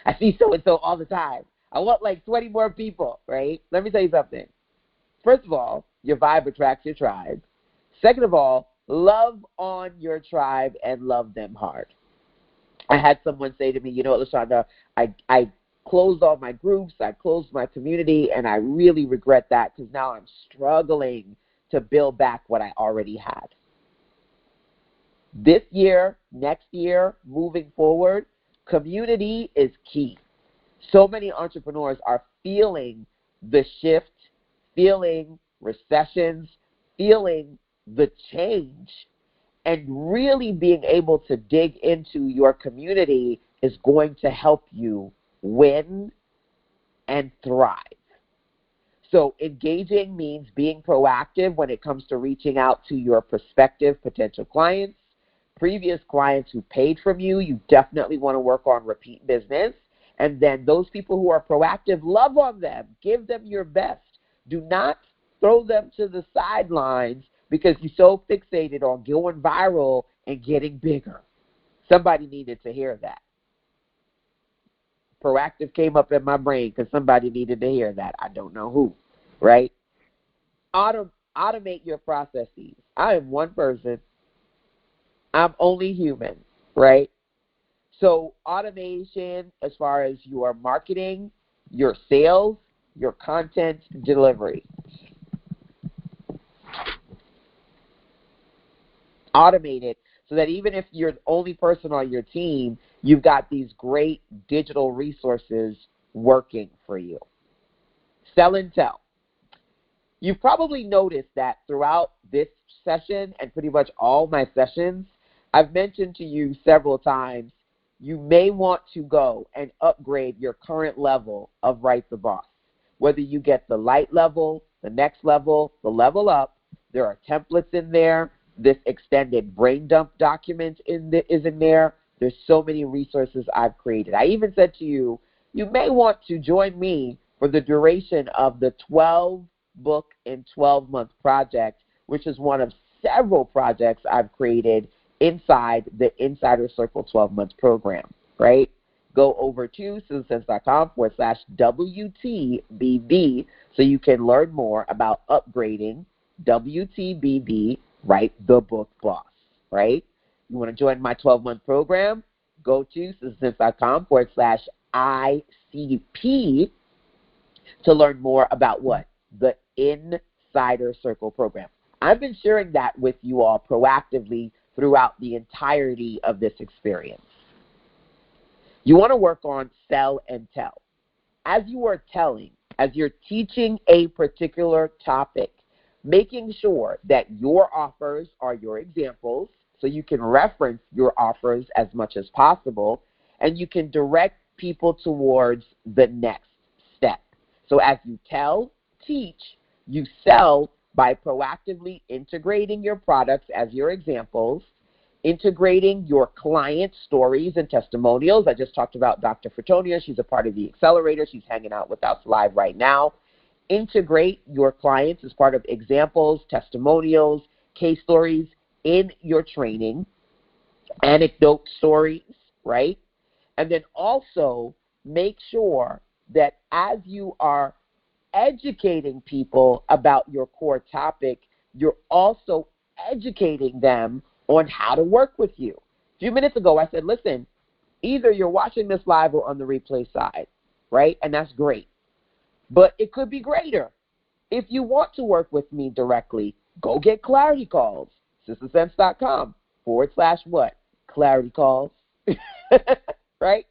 I see so-and-so all the time. I want like 20 more people, right? Let me tell you something. First of all, your vibe attracts your tribe. Second of all, love on your tribe and love them hard. I had someone say to me, you know what, LaShonda, I closed all my groups, I closed my community, and I really regret that because now I'm struggling to build back what I already had. This year, next year, moving forward, community is key. So many entrepreneurs are feeling the shift, feeling recessions, feeling the change, and really being able to dig into your community is going to help you win and thrive. So engaging means being proactive when it comes to reaching out to your prospective potential clients. Previous clients who paid from you, you definitely want to work on repeat business. And then those people who are proactive, love on them. Give them your best. Do not throw them to the sidelines because you're so fixated on going viral and getting bigger. Somebody needed to hear that. Proactive came up in my brain because somebody needed to hear that. I don't know who, right? Automate your processes. I am one person. I'm only human, right? So automation as far as your marketing, your sales, your content delivery. Automate it so that even if you're the only person on your team, you've got these great digital resources working for you. Sell and tell. You've probably noticed that throughout this session and pretty much all my sessions, I've mentioned to you several times, you may want to go and upgrade your current level of Write the Boss. Whether you get the light level, the next level, the level up, there are templates in there. This extended brain dump document is in there. There's so many resources I've created. I even said to you, you may want to join me for the duration of the 12-book and 12-month project, which is one of several projects I've created inside the Insider Circle 12-month program, right? Go over to SusanSense.com/WTBB so you can learn more about upgrading WTBB, Write the Book Boss, right? You want to join my 12-month program? Go to SusanSense.com/ICP to learn more about what? The Insider Circle program. I've been sharing that with you all proactively throughout the entirety of this experience. You want to work on sell and tell. As you are telling, as you're teaching a particular topic, making sure that your offers are your examples so you can reference your offers as much as possible and you can direct people towards the next step. So as you tell, teach, you sell by proactively integrating your products as your examples, integrating your client stories and testimonials. I just talked about Dr. Fretonia. She's a part of the Accelerator. She's hanging out with us live right now. Integrate your clients as part of examples, testimonials, case stories in your training, anecdote stories, right? And then also make sure that as you are educating people about your core topic, you're also educating them on how to work with you. A few minutes ago, I said, listen, either you're watching this live or on the replay side, right? And that's great. But it could be greater. If you want to work with me directly, go get clarity calls. SusanSense.com/what? Clarity calls. Right?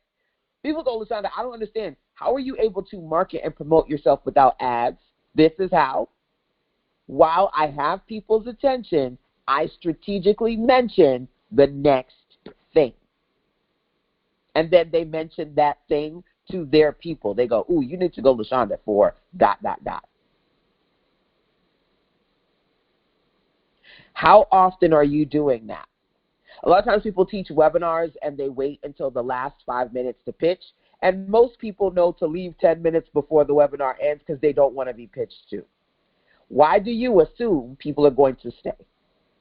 People go, LaShonda, I don't understand. How are you able to market and promote yourself without ads? This is how. While I have people's attention, I strategically mention the next thing. And then they mention that thing to their people. They go, ooh, you need to go LaShonda for ... How often are you doing that? A lot of times people teach webinars and they wait until the last 5 minutes to pitch. And most people know to leave 10 minutes before the webinar ends because they don't want to be pitched to. Why do you assume people are going to stay?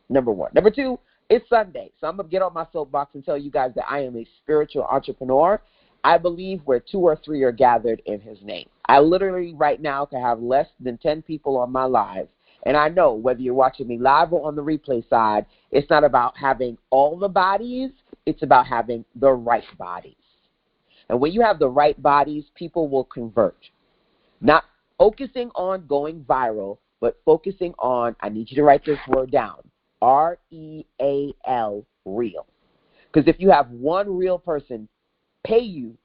Number one. Number two, it's Sunday. So I'm going to get on my soapbox and tell you guys that I am a spiritual entrepreneur. I believe where 2 or 3 are gathered in his name. I literally right now can have less than 10 people on my live. And I know whether you're watching me live or on the replay side, it's not about having all the bodies. It's about having the right bodies. And when you have the right bodies, people will convert. Not focusing on going viral, but focusing on, I need you to write this word down, REAL, real. Because if you have one real person pay you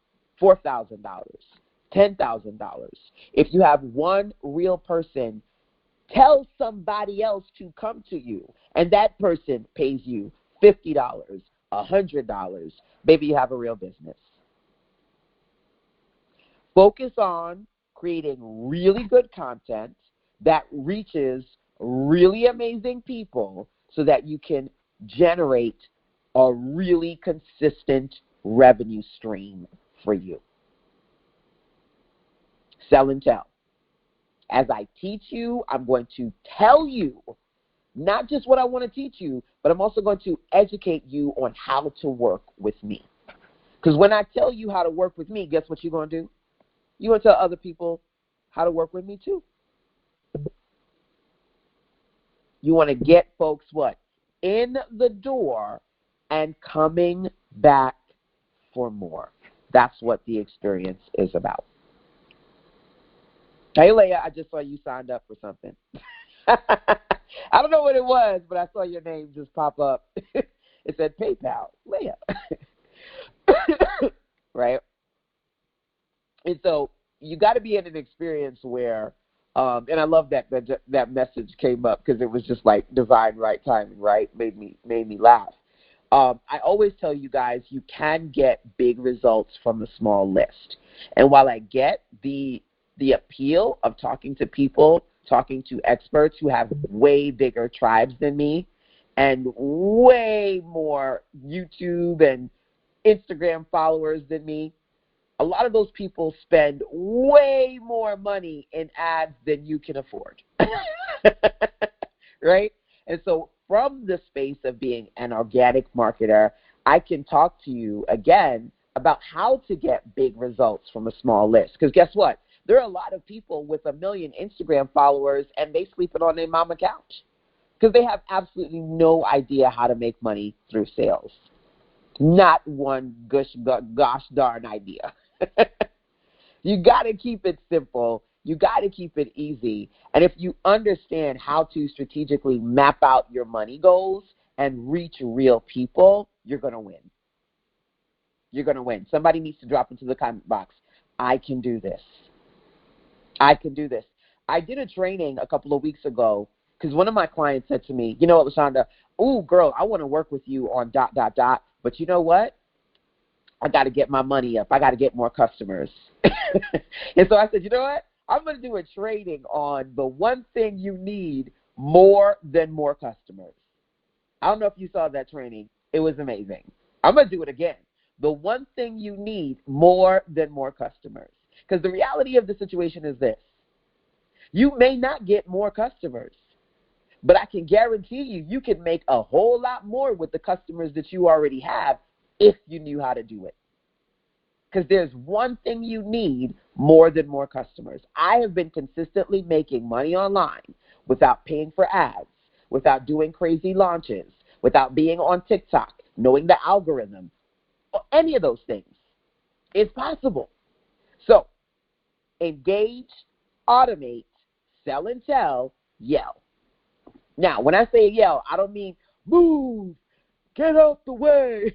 $4,000, $10,000, if you have one real person tell somebody else to come to you, and that person pays you $50, $100, baby, you have a real business. Focus on creating really good content that reaches really amazing people so that you can generate a really consistent revenue stream for you. Sell and tell. As I teach you, I'm going to tell you not just what I want to teach you, but I'm also going to educate you on how to work with me. Because when I tell you how to work with me, guess what you're going to do? You're going to tell other people how to work with me too. You want to get folks what? In the door and coming back for more. That's what the experience is about. Hey, Leah, I just saw you signed up for something. I don't know what it was, but I saw your name just pop up. It said PayPal, Leah. Right? And so you got to be in an experience where, and I love that message came up because it was just like divine right timing, right? Made me laugh. I always tell you guys you can get big results from a small list. And while I get the appeal of talking to people, talking to experts who have way bigger tribes than me and way more YouTube and Instagram followers than me, a lot of those people spend way more money in ads than you can afford. Right? And so from the space of being an organic marketer, I can talk to you again about how to get big results from a small list. Because guess what? There are a lot of people with 1 million Instagram followers and they sleeping on their mama couch because they have absolutely no idea how to make money through sales. Not one gosh darn idea. You got to keep it simple. You got to keep it easy. And if you understand how to strategically map out your money goals and reach real people, you're going to win. You're going to win. Somebody needs to drop into the comment box, I can do this. I can do this. I did a training a couple of weeks ago because one of my clients said to me, you know what, LaShonda, ooh, girl, I want to work with you on ... But you know what? I got to get my money up. I got to get more customers. And so I said, you know what? I'm going to do a training on the one thing you need more than more customers. I don't know if you saw that training. It was amazing. I'm going to do it again. The one thing you need more than more customers. Because the reality of the situation is this. You may not get more customers, but I can guarantee you can make a whole lot more with the customers that you already have if you knew how to do it. Because there's one thing you need more than more customers. I have been consistently making money online without paying for ads, without doing crazy launches, without being on TikTok, knowing the algorithm, or any of those things. It's possible. So, engage, automate, sell and tell, yell. Now, when I say yell, I don't mean move, get out the way.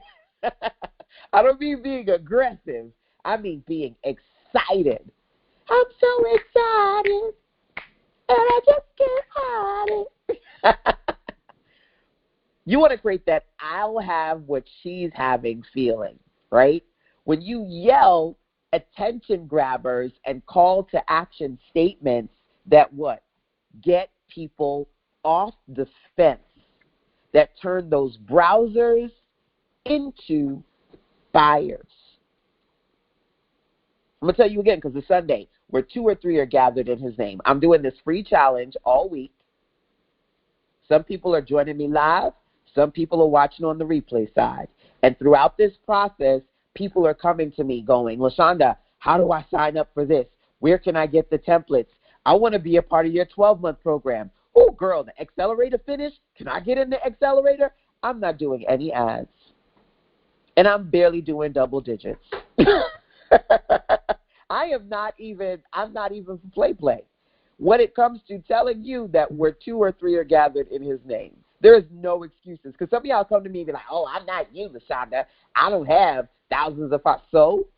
I don't mean being aggressive. I mean being excited. I'm so excited, and I just can't hide it. You want to create that I'll have what she's having feeling, right? When you yell attention grabbers and call to action statements that what? Get people off the fence, that turn those browsers into buyers. I'm going to tell you again because it's Sunday, where 2 or 3 are gathered in his name. I'm doing this free challenge all week. Some people are joining me live. Some people are watching on the replay side. And throughout this process, people are coming to me going, LaShonda, how do I sign up for this? Where can I get the templates? I want to be a part of your 12-month program. Oh, girl, the accelerator finished? Can I get in the accelerator? I'm not doing any ads. And I'm barely doing double digits. I'm not even for play. When it comes to telling you that where 2 or 3 are gathered in his name, there is no excuses. Because some of y'all come to me and be like, oh, I'm not you, LaShonda. I don't have thousands of followers. So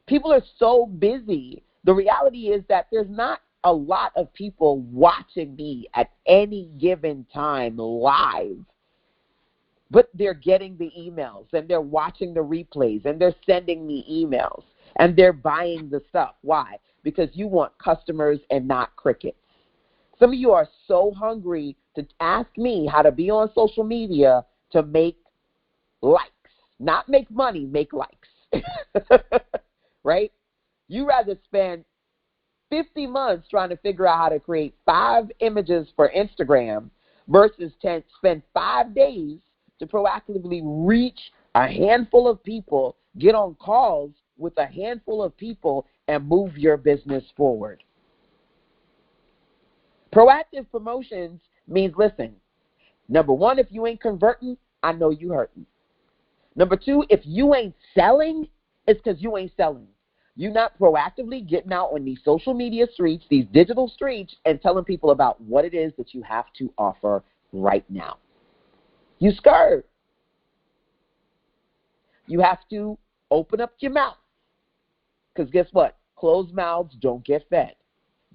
people are so busy. The reality is that there's not a lot of people watching me at any given time live. But they're getting the emails, and they're watching the replays, and they're sending me emails, and they're buying the stuff. Why? Because you want customers and not crickets. Some of you are so hungry to ask me how to be on social media to make likes. Not make money, make likes. Right? You rather spend 50 months trying to figure out how to create 5 images for Instagram versus spend 5 days to proactively reach a handful of people, get on calls with a handful of people, and move your business forward. Proactive promotions means, listen, number 1, if you ain't converting, I know you hurting. Number 2, if you ain't selling, it's because you ain't selling. You're not proactively getting out on these social media streets, these digital streets, and telling people about what it is that you have to offer right now. You scared. You have to open up your mouth. Because guess what? Closed mouths don't get fed.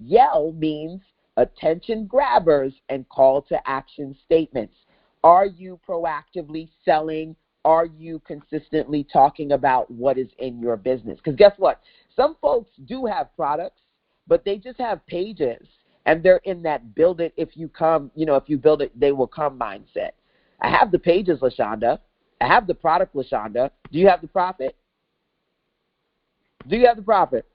Yell means attention grabbers and call to action statements. Are you proactively selling? Are you consistently talking about what is in your business? Because guess what? Some folks do have products, but they just have pages, and they're in that build it if you come, if you build it, they will come mindset. I have the pages, LaShonda. I have the product, LaShonda. Do you have the profit? Do you have the profit?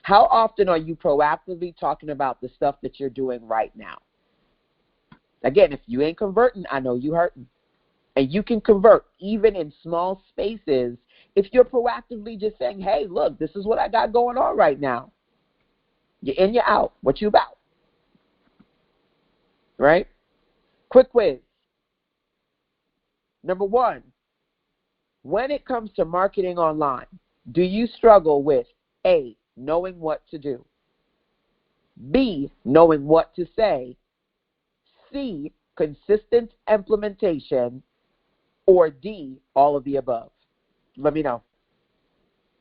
How often are you proactively talking about the stuff that you're doing right now? Again, if you ain't converting, I know you hurting. And you can convert even in small spaces if you're proactively just saying, hey, look, this is what I got going on right now. You're in, you're out. What you about? Right? Quick quiz. Number 1, when it comes to marketing online, do you struggle with A, knowing what to do, B, knowing what to say, C, consistent implementation, or D, all of the above? Let me know.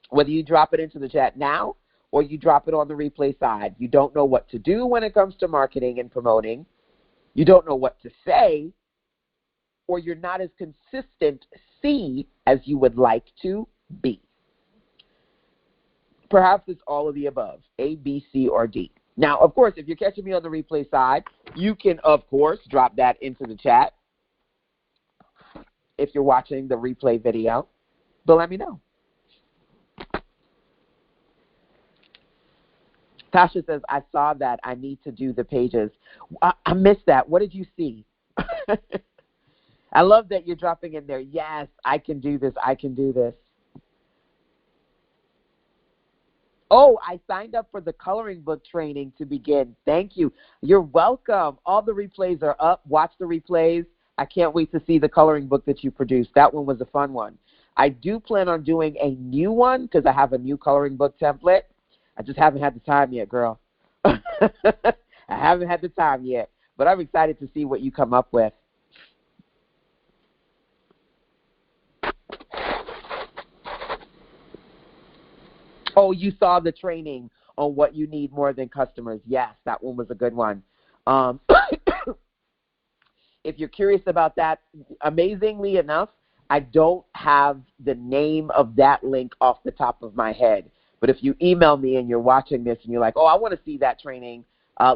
Whether you drop it into the chat now or you drop it on the replay side. You don't know what to do when it comes to marketing and promoting. You don't know what to say, or you're not as consistent, C, as you would like to be. Perhaps it's all of the above, A, B, C, or D. Now, of course, if you're catching me on the replay side, you can, of course, drop that into the chat if you're watching the replay video, but let me know. Tasha says, I saw that. I need to do the pages. I missed that. What did you see? I love that you're dropping in there. Yes, I can do this. I can do this. Oh, I signed up for the coloring book training to begin. Thank you. You're welcome. All the replays are up. Watch the replays. I can't wait to see the coloring book that you produced. That one was a fun one. I do plan on doing a new one because I have a new coloring book template. I just haven't had the time yet, girl. I haven't had the time yet, but I'm excited to see what you come up with. Oh, you saw the training on what you need more than customers. Yes, that one was a good one. if you're curious about that, amazingly enough, I don't have the name of that link off the top of my head. But if you email me and you're watching this and you're like, oh, I want to see that training,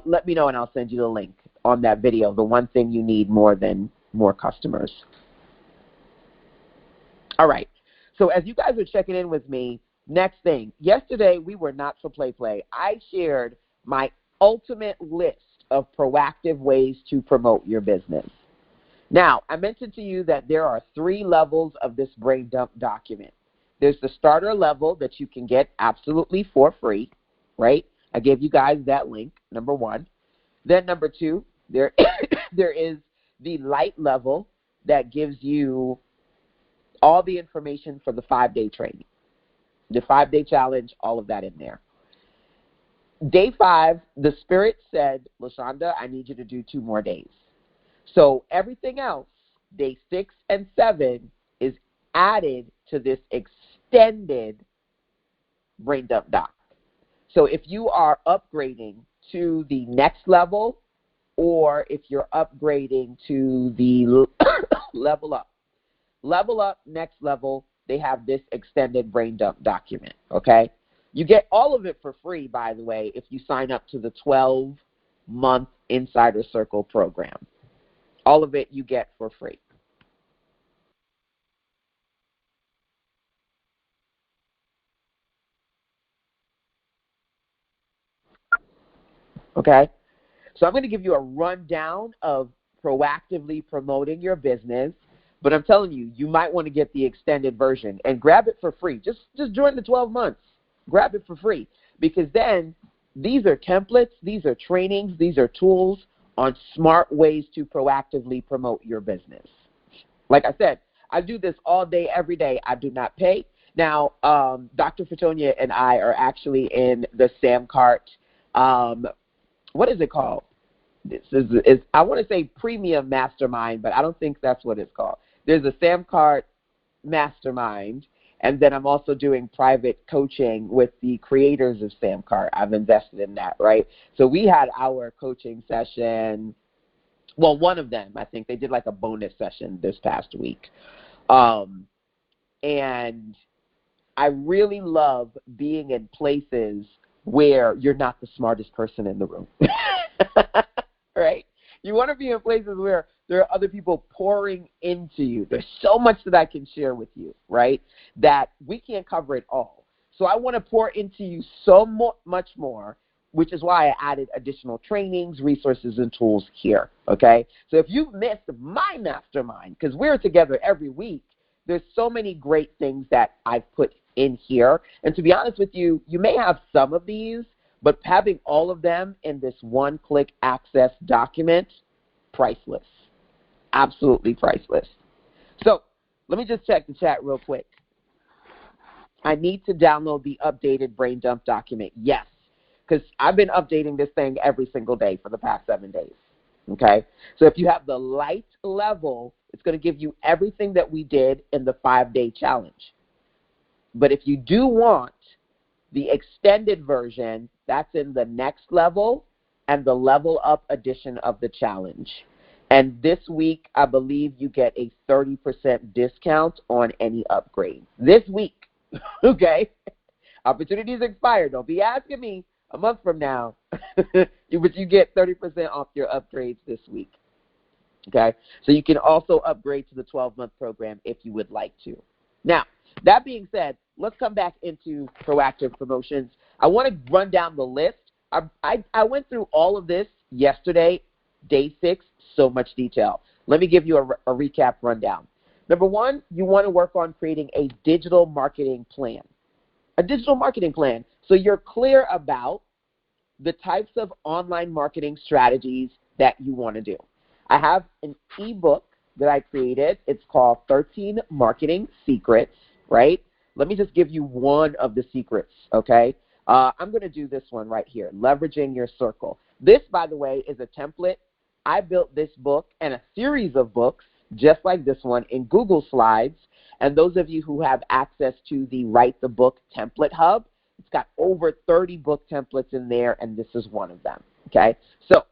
let me know and I'll send you the link on that video, the one thing you need more than more customers. All right. So as you guys are checking in with me, next thing, yesterday we were not for play. I shared my ultimate list of proactive ways to promote your business. Now, I mentioned to you that there are 3 levels of this brain dump document. There's the starter level that you can get absolutely for free, right? I gave you guys that link, number 1. Then number 2, there is the light level that gives you all the information for the 5-day training, the 5-day challenge, all of that in there. Day 5, the Spirit said, LaShonda, I need you to do 2 more days. So everything else, day 6 and 7, is added to this extended brain dump doc. So if you are upgrading to the next level, or if you're upgrading to the level up, next level, they have this extended brain dump document, okay? You get all of it for free, by the way, if you sign up to the 12-month Insider Circle program. All of it you get for free. Okay? So I'm going to give you a rundown of proactively promoting your business, but I'm telling you, you might want to get the extended version and grab it for free. Just join the 12 months. Grab it for free, because then these are templates, these are trainings, these are tools on smart ways to proactively promote your business. Like I said, I do this all day, every day. I do not pay. Now, Dr. Fatonia and I are actually in the Sam Cart, what is it called? This is I want to say Premium Mastermind, but I don't think that's what it's called. There's a Sam Cart Mastermind, and then I'm also doing private coaching with the creators of Sam Cart. I've invested in that, right? So we had our coaching session. Well, one of them, I think they did like a bonus session this past week. And I really love being in places where you're not the smartest person in the room, right? You want to be in places where there are other people pouring into you. There's so much that I can share with you, right, that we can't cover it all. So I want to pour into you so much more, which is why I added additional trainings, resources, and tools here, okay? So if you've missed my mastermind, because we're together every week, there's so many great things that I've put in here. And to be honest with you, you may have some of these, but having all of them in this one-click access document, priceless. Absolutely priceless. So let me just check the chat real quick. I need to download the updated brain dump document. Yes, because I've been updating this thing every single day for the past 7 days. Okay? So if you have the light level, it's going to give you everything that we did in the 5-day challenge. But if you do want the extended version, that's in the next level and the level up edition of the challenge. And this week, I believe you get a 30% discount on any upgrade. This week, okay? Opportunities expire. Don't be asking me a month from now. But you get 30% off your upgrades this week, okay? So you can also upgrade to the 12-month program if you would like to. Now, that being said, let's come back into proactive promotions. I want to run down the list. I went through all of this yesterday, day 6, so much detail. Let me give you a recap rundown. Number 1, you want to work on creating a digital marketing plan. A digital marketing plan. So you're clear about the types of online marketing strategies that you want to do. I have an ebook that I created. It's called 13 Marketing Secrets, right? Let me just give you one of the secrets, okay? I'm going to do this one right here, Leveraging Your Circle. This, by the way, is a template. I built this book and a series of books just like this one in Google Slides. And those of you who have access to the Write the Book Template Hub, it's got over 30 book templates in there, and this is one of them, okay? So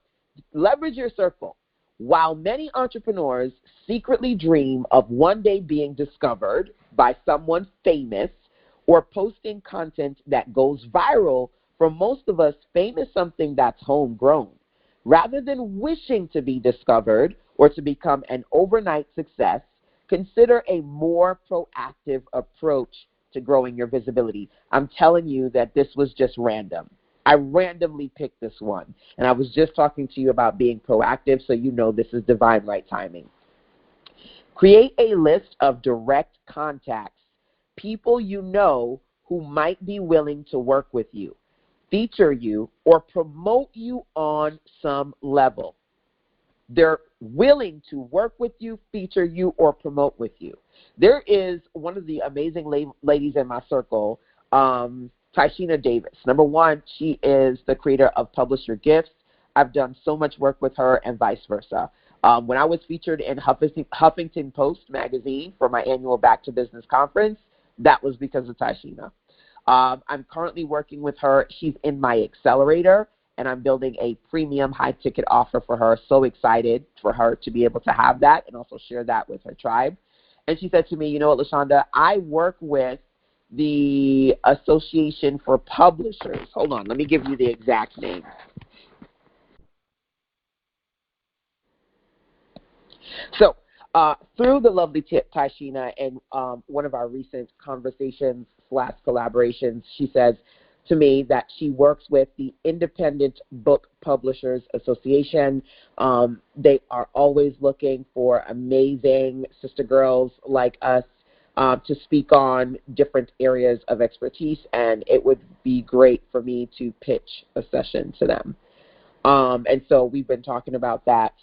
leverage your circle. While many entrepreneurs secretly dream of one day being discovered by someone famous or posting content that goes viral, for most of us, fame is something that's homegrown. Rather than wishing to be discovered or to become an overnight success, consider a more proactive approach to growing your visibility. I'm telling you that this was just random. I randomly picked this one, and I was just talking to you about being proactive, so you know this is divine right timing. Create a list of direct contacts, people you know who might be willing to work with you, feature you, or promote you on some level. They're willing to work with you, feature you, or promote with you. There is one of the amazing ladies in my circle, Tyshina Davis. Number one, she is the creator of Publish Your Gifts. I've done so much work with her and vice versa. When I was featured in Huffington Post magazine for my annual Back to Business conference, that was because of Tyshina. I'm currently working with her. She's in my accelerator, and I'm building a premium high-ticket offer for her. So excited for her to be able to have that and also share that with her tribe. And she said to me, you know what, LaShonda, I work with the Association for Publishers. Hold on, let me give you the exact name. So through the lovely Tyshina and one of our recent conversations/collaborations, she says to me that she works with the Independent Book Publishers Association. They are always looking for amazing sister girls like us to speak on different areas of expertise, and it would be great for me to pitch a session to them. And so we've been talking about that.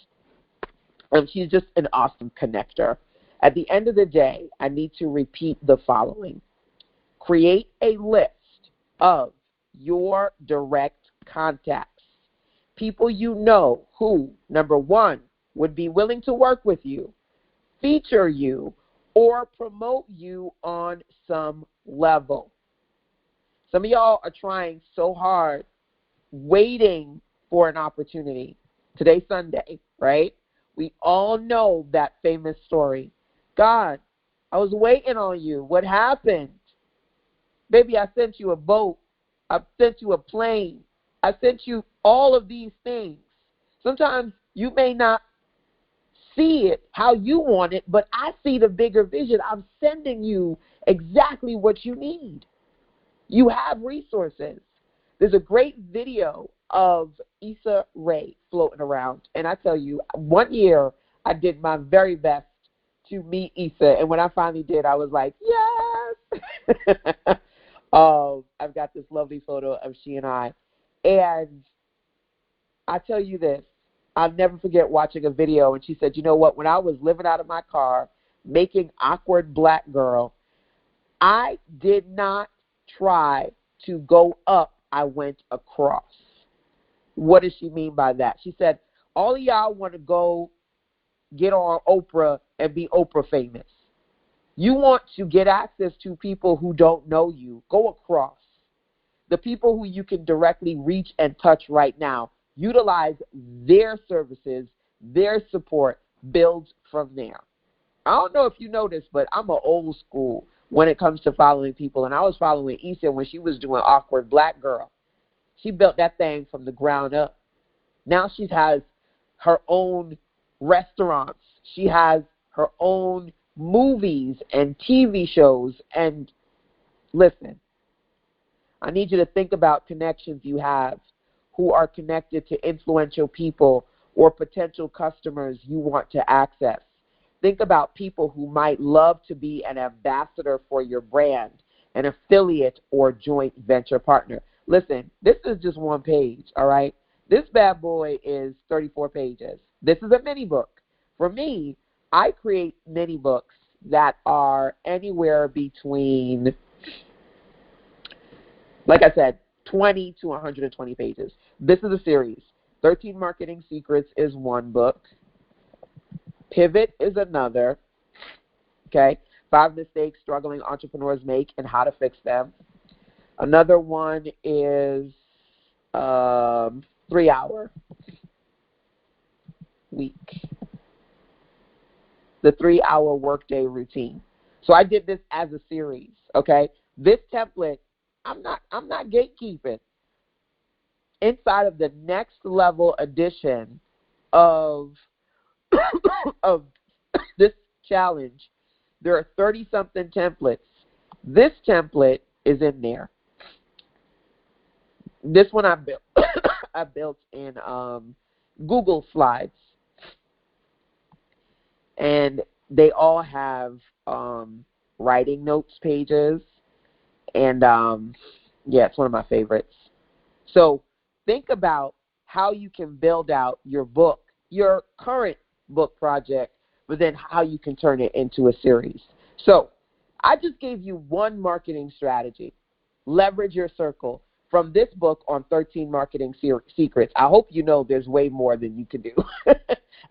And she's just an awesome connector. At the end of the day, I need to repeat the following. Create a list of your direct contacts, people you know who, number one, would be willing to work with you, feature you, or promote you on some level. Some of y'all are trying so hard, waiting for an opportunity. Today's Sunday, right? We all know that famous story. God, I was waiting on you. What happened? Baby, I sent you a boat. I sent you a plane. I sent you all of these things. Sometimes you may not see it how you want it, but I see the bigger vision. I'm sending you exactly what you need. You have resources. There's a great video of Issa Rae floating around, and I tell you, one year I did my very best to meet Issa, and when I finally did, I was like, yes. I've got this lovely photo of she and I, and I tell you this, I'll never forget watching a video, and she said, you know what, when I was living out of my car, making Awkward Black Girl, I did not try to go up, I went across. What does she mean by that? She said, all of y'all want to go get on Oprah and be Oprah famous. You want to get access to people who don't know you. Go across. The people who you can directly reach and touch right now. Utilize their services, their support, build from there. I don't know if you noticed, but I'm an old school when it comes to following people. And I was following Issa when she was doing Awkward Black Girl. She built that thing from the ground up. Now she has her own restaurants. She has her own movies and TV shows. And listen, I need you to think about connections you have who are connected to influential people or potential customers you want to access. Think about people who might love to be an ambassador for your brand, an affiliate or joint venture partner. Listen, this is just one page, all right? This bad boy is 34 pages. This is a mini book. For me, I create mini books that are anywhere between, like I said, 20 to 120 pages. This is a series. 13 Marketing Secrets is one book. Pivot is another. Okay? 5 mistakes struggling entrepreneurs make and how to fix them. Another one is 3-hour week. the 3-hour workday routine. So I did this as a series, okay? This template, I'm not gatekeeping. Inside of the next level edition of of this challenge, there are 30-something templates. This template is in there. This one I built I built in Google Slides, and they all have writing notes pages, and yeah, it's one of my favorites. So think about how you can build out your book, your current book project, but then how you can turn it into a series. So I just gave you one marketing strategy. Leverage your circle. From this book on 13 marketing secrets, I hope you know there's way more than you can do. I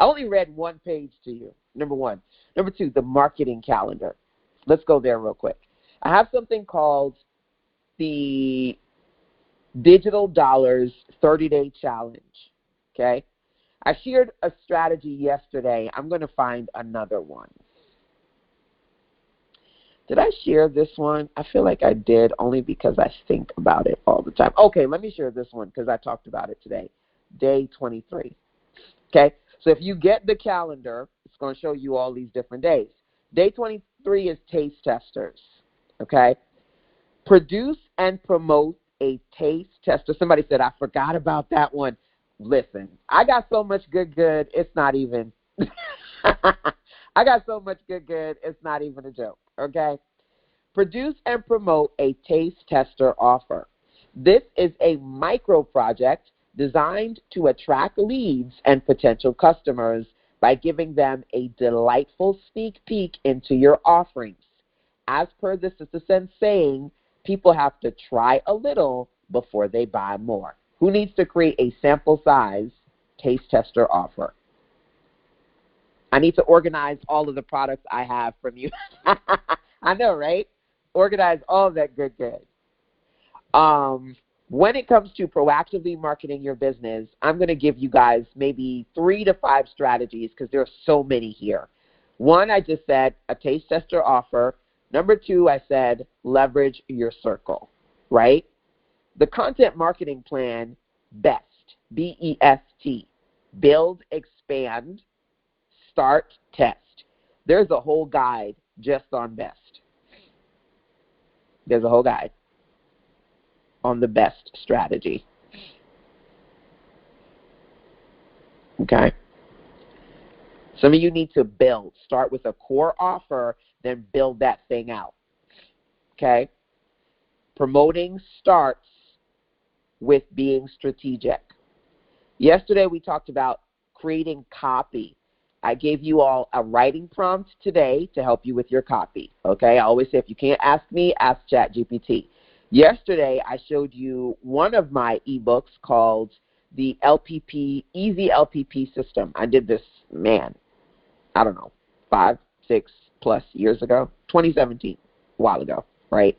only read one page to you, number one. Number two, the marketing calendar. Let's go there real quick. I have something called the Digital Dollars 30-Day Challenge, okay? I shared a strategy yesterday. I'm going to find another one. Did I share this one? I feel like I did, only because I think about it all the time. Okay, let me share this one because I talked about it today. Day 23. Okay, so if you get the calendar, it's going to show you all these different days. Day 23 is taste testers. Okay, produce and promote a taste tester. Somebody said, I forgot about that one. Listen, I got so much good, it's not even. I got so much good, it's not even a joke. Okay? Produce and promote a taste tester offer. This is a micro project designed to attract leads and potential customers by giving them a delightful sneak peek into your offerings. As per the Sister Sense saying, people have to try a little before they buy more. Who needs to create a sample size taste tester offer? I need to organize all of the products I have from you. I know, right? Organize all of that good. When it comes to proactively marketing your business, I'm going to give you guys maybe 3 to 5 strategies because there are so many here. One, I just said a taste tester offer. Number 2, I said leverage your circle, right? The content marketing plan, BEST, B-E-S-T, build, expand, start, test. There's a whole guide just on BEST. There's a whole guide on the BEST strategy. Okay? Some of you need to build. Start with a core offer, then build that thing out. Okay? Promoting starts with being strategic. Yesterday we talked about creating copy. I gave you all a writing prompt today to help you with your copy. Okay? I always say if you can't ask me, ask ChatGPT. Yesterday I showed you one of my ebooks called the LPP, Easy LPP System. I did this, I don't know, 5, 6 plus years ago, 2017, a while ago, right?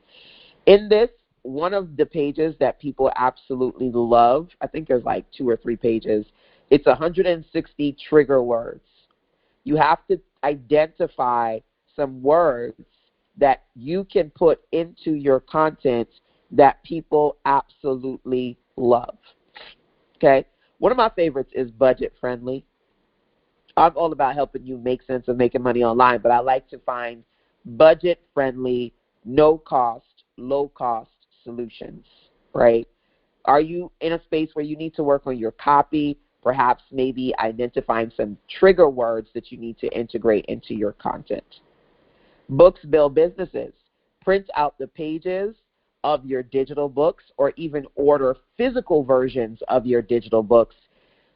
In this, one of the pages that people absolutely love, I think there's like 2 or 3 pages, it's 160 trigger words. You have to identify some words that you can put into your content that people absolutely love. Okay? One of my favorites is budget friendly. I'm all about helping you make sense of making money online, but I like to find budget friendly, no cost, low cost solutions, right? Are you in a space where you need to work on your copy? Perhaps maybe identifying some trigger words that you need to integrate into your content. Books build businesses. Print out the pages of your digital books or even order physical versions of your digital books.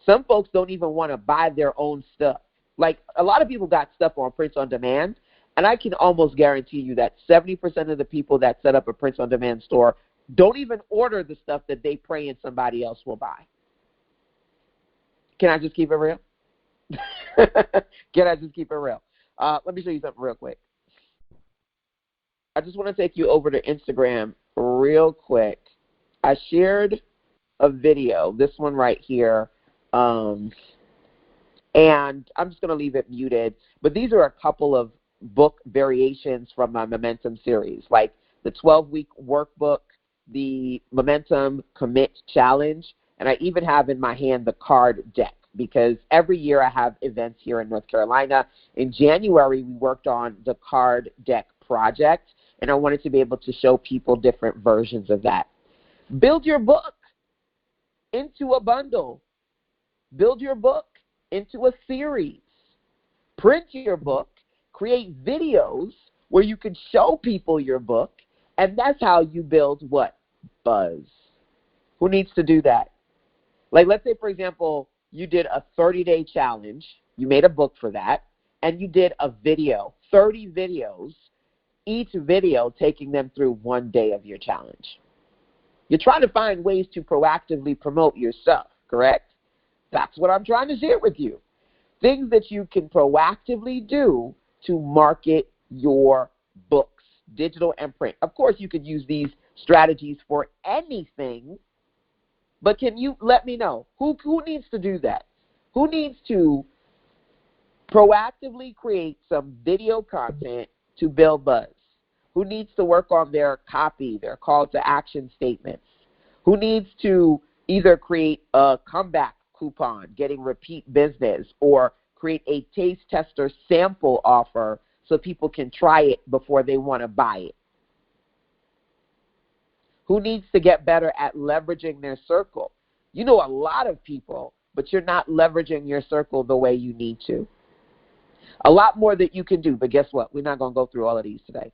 Some folks don't even want to buy their own stuff. Like a lot of people got stuff on prints on demand, and I can almost guarantee you that 70% of the people that set up a prints on demand store don't even order the stuff that they pray and somebody else will buy. Can I just keep it real? Can I just keep it real? Let me show you something real quick. I just want to take you over to Instagram real quick. I shared a video, this one right here. And I'm just going to leave it muted. But these are a couple of book variations from my Momentum series, like the 12-week workbook, the Momentum Commit Challenge, and I even have in my hand the card deck, because every year I have events here in North Carolina. In January, we worked on the card deck project, and I wanted to be able to show people different versions of that. Build your book into a bundle. Build your book into a series. Print your book. Create videos where you can show people your book, and that's how you build what? Buzz. Who needs to do that? Like, let's say, for example, you did a 30-day challenge. You made a book for that, and you did a video, 30 videos, each video taking them through 1 day of your challenge. You're trying to find ways to proactively promote your stuff, correct? That's what I'm trying to share with you. Things that you can proactively do to market your books, digital and print. Of course, you could use these strategies for anything, but can you let me know who needs to do that? Who needs to proactively create some video content to build buzz? Who needs to work on their copy, their call to action statements? Who needs to either create a comeback coupon, getting repeat business, or create a taste tester sample offer so people can try it before they want to buy it? Who needs to get better at leveraging their circle? You know a lot of people, but you're not leveraging your circle the way you need to. A lot more that you can do, but guess what? We're not going to go through all of these today.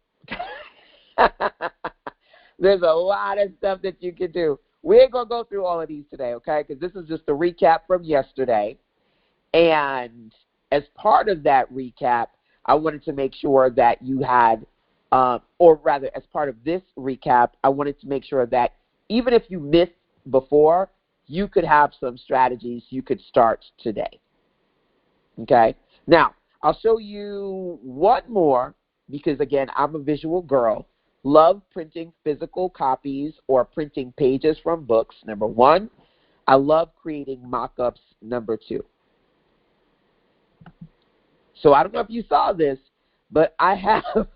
There's a lot of stuff that you can do. We ain't going to go through all of these today, okay? Because this is just a recap from yesterday. And as part of that recap, I wanted to make sure that you had, or rather, as part of this recap, I wanted to make sure that even if you missed before, you could have some strategies you could start today. Okay? Now, I'll show you one more because, again, I'm a visual girl. Love printing physical copies or printing pages from books, number one. I love creating mock-ups, number two. So I don't know if you saw this, but I have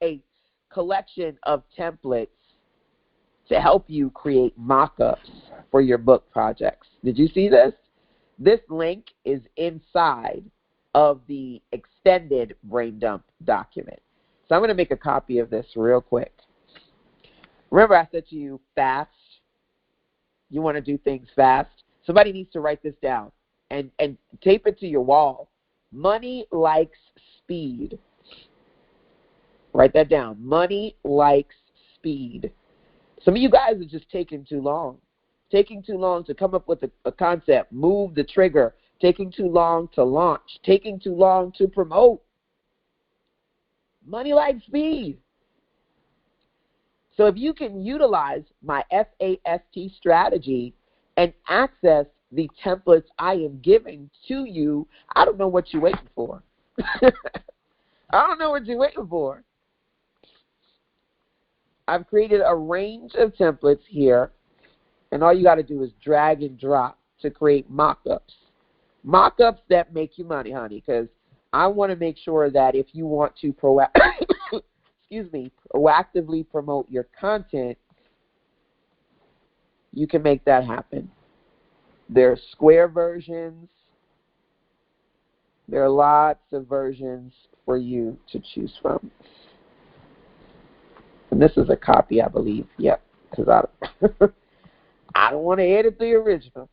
a collection of templates to help you create mock-ups for your book projects. Did you see this? This link is inside of the extended brain dump document. So I'm going to make a copy of this real quick. Remember I said to you, fast. You want to do things fast? Somebody needs to write this down and tape it to your wall. Money likes speed. Write that down. Money likes speed. Some of you guys are just taking too long. Taking too long to come up with a concept, move the trigger, taking too long to launch, taking too long to promote. Money likes speed. So if you can utilize my FAST strategy and access the templates I am giving to you, I don't know what you're waiting for. I don't know what you're waiting for. I've created a range of templates here, and all you got to do is drag and drop to create mock-ups. Mock-ups that make you money, honey, because I want to make sure that if you want to proactively promote your content, you can make that happen. There are square versions. There are lots of versions for you to choose from. And this is a copy, I believe. Yep, because I don't want to edit the original.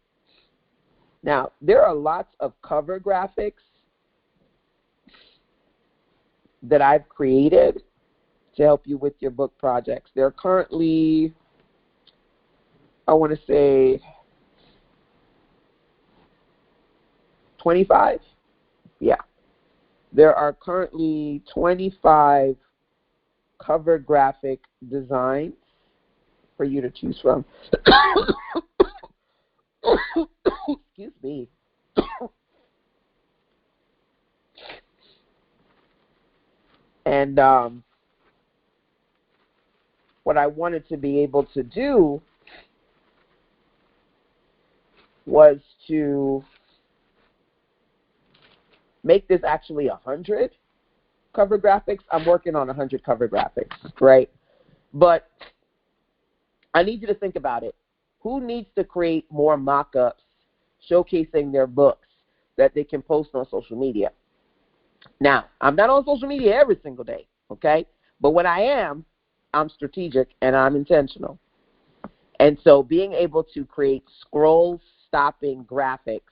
Now, there are lots of cover graphics that I've created to help you with your book projects. There are currently, I want to say, 25? Yeah. There are currently 25 cover graphic designs for you to choose from. Excuse me. And what I wanted to be able to do was to make this actually 100 cover graphics, I'm working on 100 cover graphics, right? But I need you to think about it. Who needs to create more mock-ups showcasing their books that they can post on social media? Now, I'm not on social media every single day, okay? But when I am, I'm strategic and I'm intentional. And so being able to create scroll-stopping graphics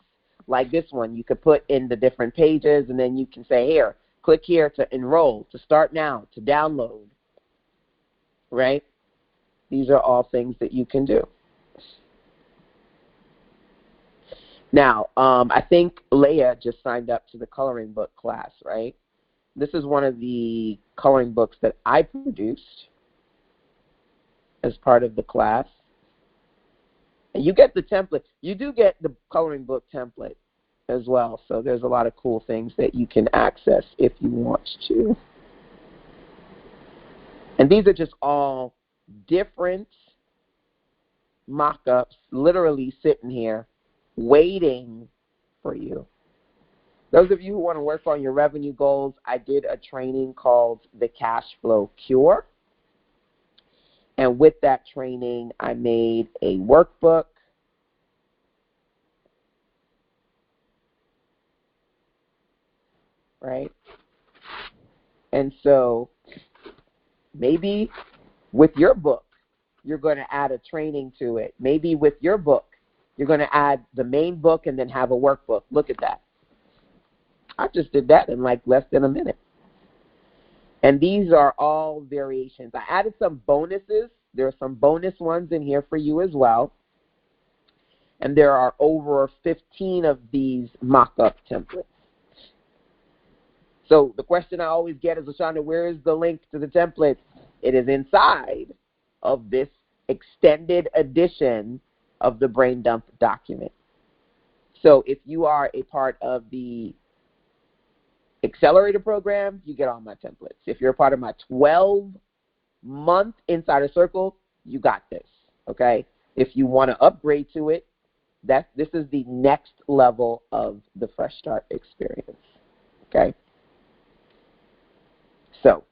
like this one, you could put in the different pages, and then you can say, here, click here to enroll, to start now, to download, right? These are all things that you can do. Now, I think Leah just signed up to the coloring book class, right? This is one of the coloring books that I produced as part of the class. And you get the template. You do get the coloring book template as well. So there's a lot of cool things that you can access if you want to. And these are just all different mock-ups literally sitting here waiting for you. Those of you who want to work on your revenue goals, I did a training called the Cash Flow Cure. And with that training, I made a workbook. Right? And so maybe with your book, you're going to add a training to it. Maybe with your book, you're going to add the main book and then have a workbook. Look at that. I just did that in like less than a minute. And these are all variations. I added some bonuses. There are some bonus ones in here for you as well. And there are over 15 of these mock-up templates. So the question I always get is, LaShonda, where is the link to the templates? It is inside of this extended edition of the Brain Dump document. So if you are a part of the Accelerator program, you get all my templates. If you're a part of my 12-month Insider Circle, you got this, okay? If you want to upgrade to it, this is the next level of the Fresh Start experience, okay? So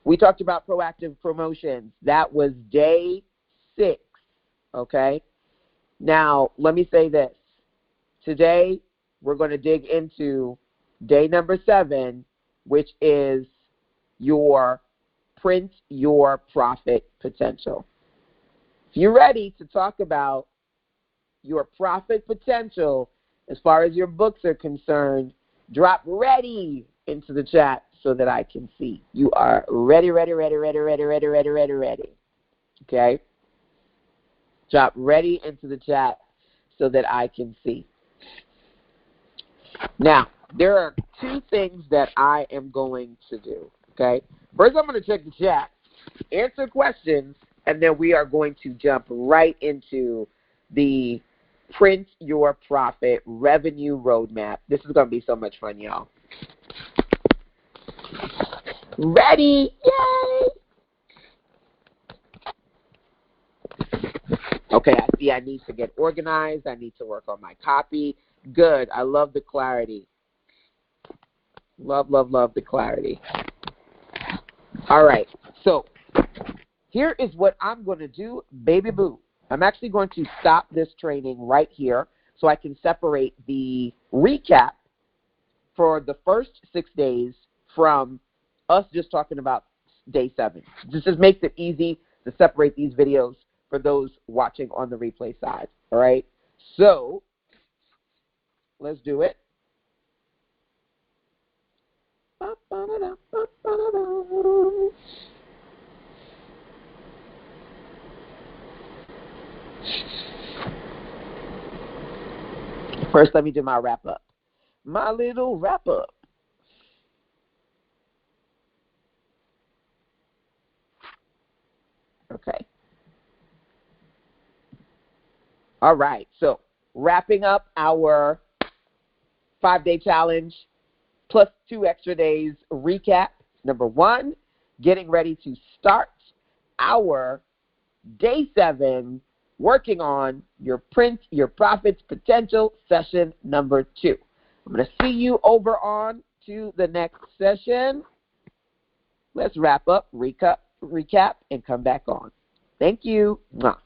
we talked about proactive promotions. That was day 6, okay? Now, let me say this. Today, we're going to dig into day number 7, which is your print your profit potential. If you're ready to talk about your profit potential as far as your books are concerned, drop ready into the chat so that I can see. You are ready. Okay? Drop ready into the chat so that I can see. Now, there are 2 things that I am going to do, okay? First, I'm going to check the chat, answer questions, and then we are going to jump right into the Print Your Profit Revenue Roadmap. This is going to be so much fun, y'all. Ready? Yay! Okay, I see I need to get organized. I need to work on my copy. Good. I love the clarity. Love the clarity. All right. So here is what I'm going to do, baby boo. I'm actually going to stop this training right here so I can separate the recap for the first 6 days from us just talking about day 7. This just makes it easy to separate these videos for those watching on the replay side. All right? So let's do it. First, let me do my wrap up. My little wrap up. Okay. All right. So, wrapping up our 5-day challenge plus 2 extra days recap. Number 1, getting ready to start our day 7 working on your print your profits potential session number 2. I'm going to see you over on to the next session. Let's wrap up, recap, and come back on. Thank you. Mwah.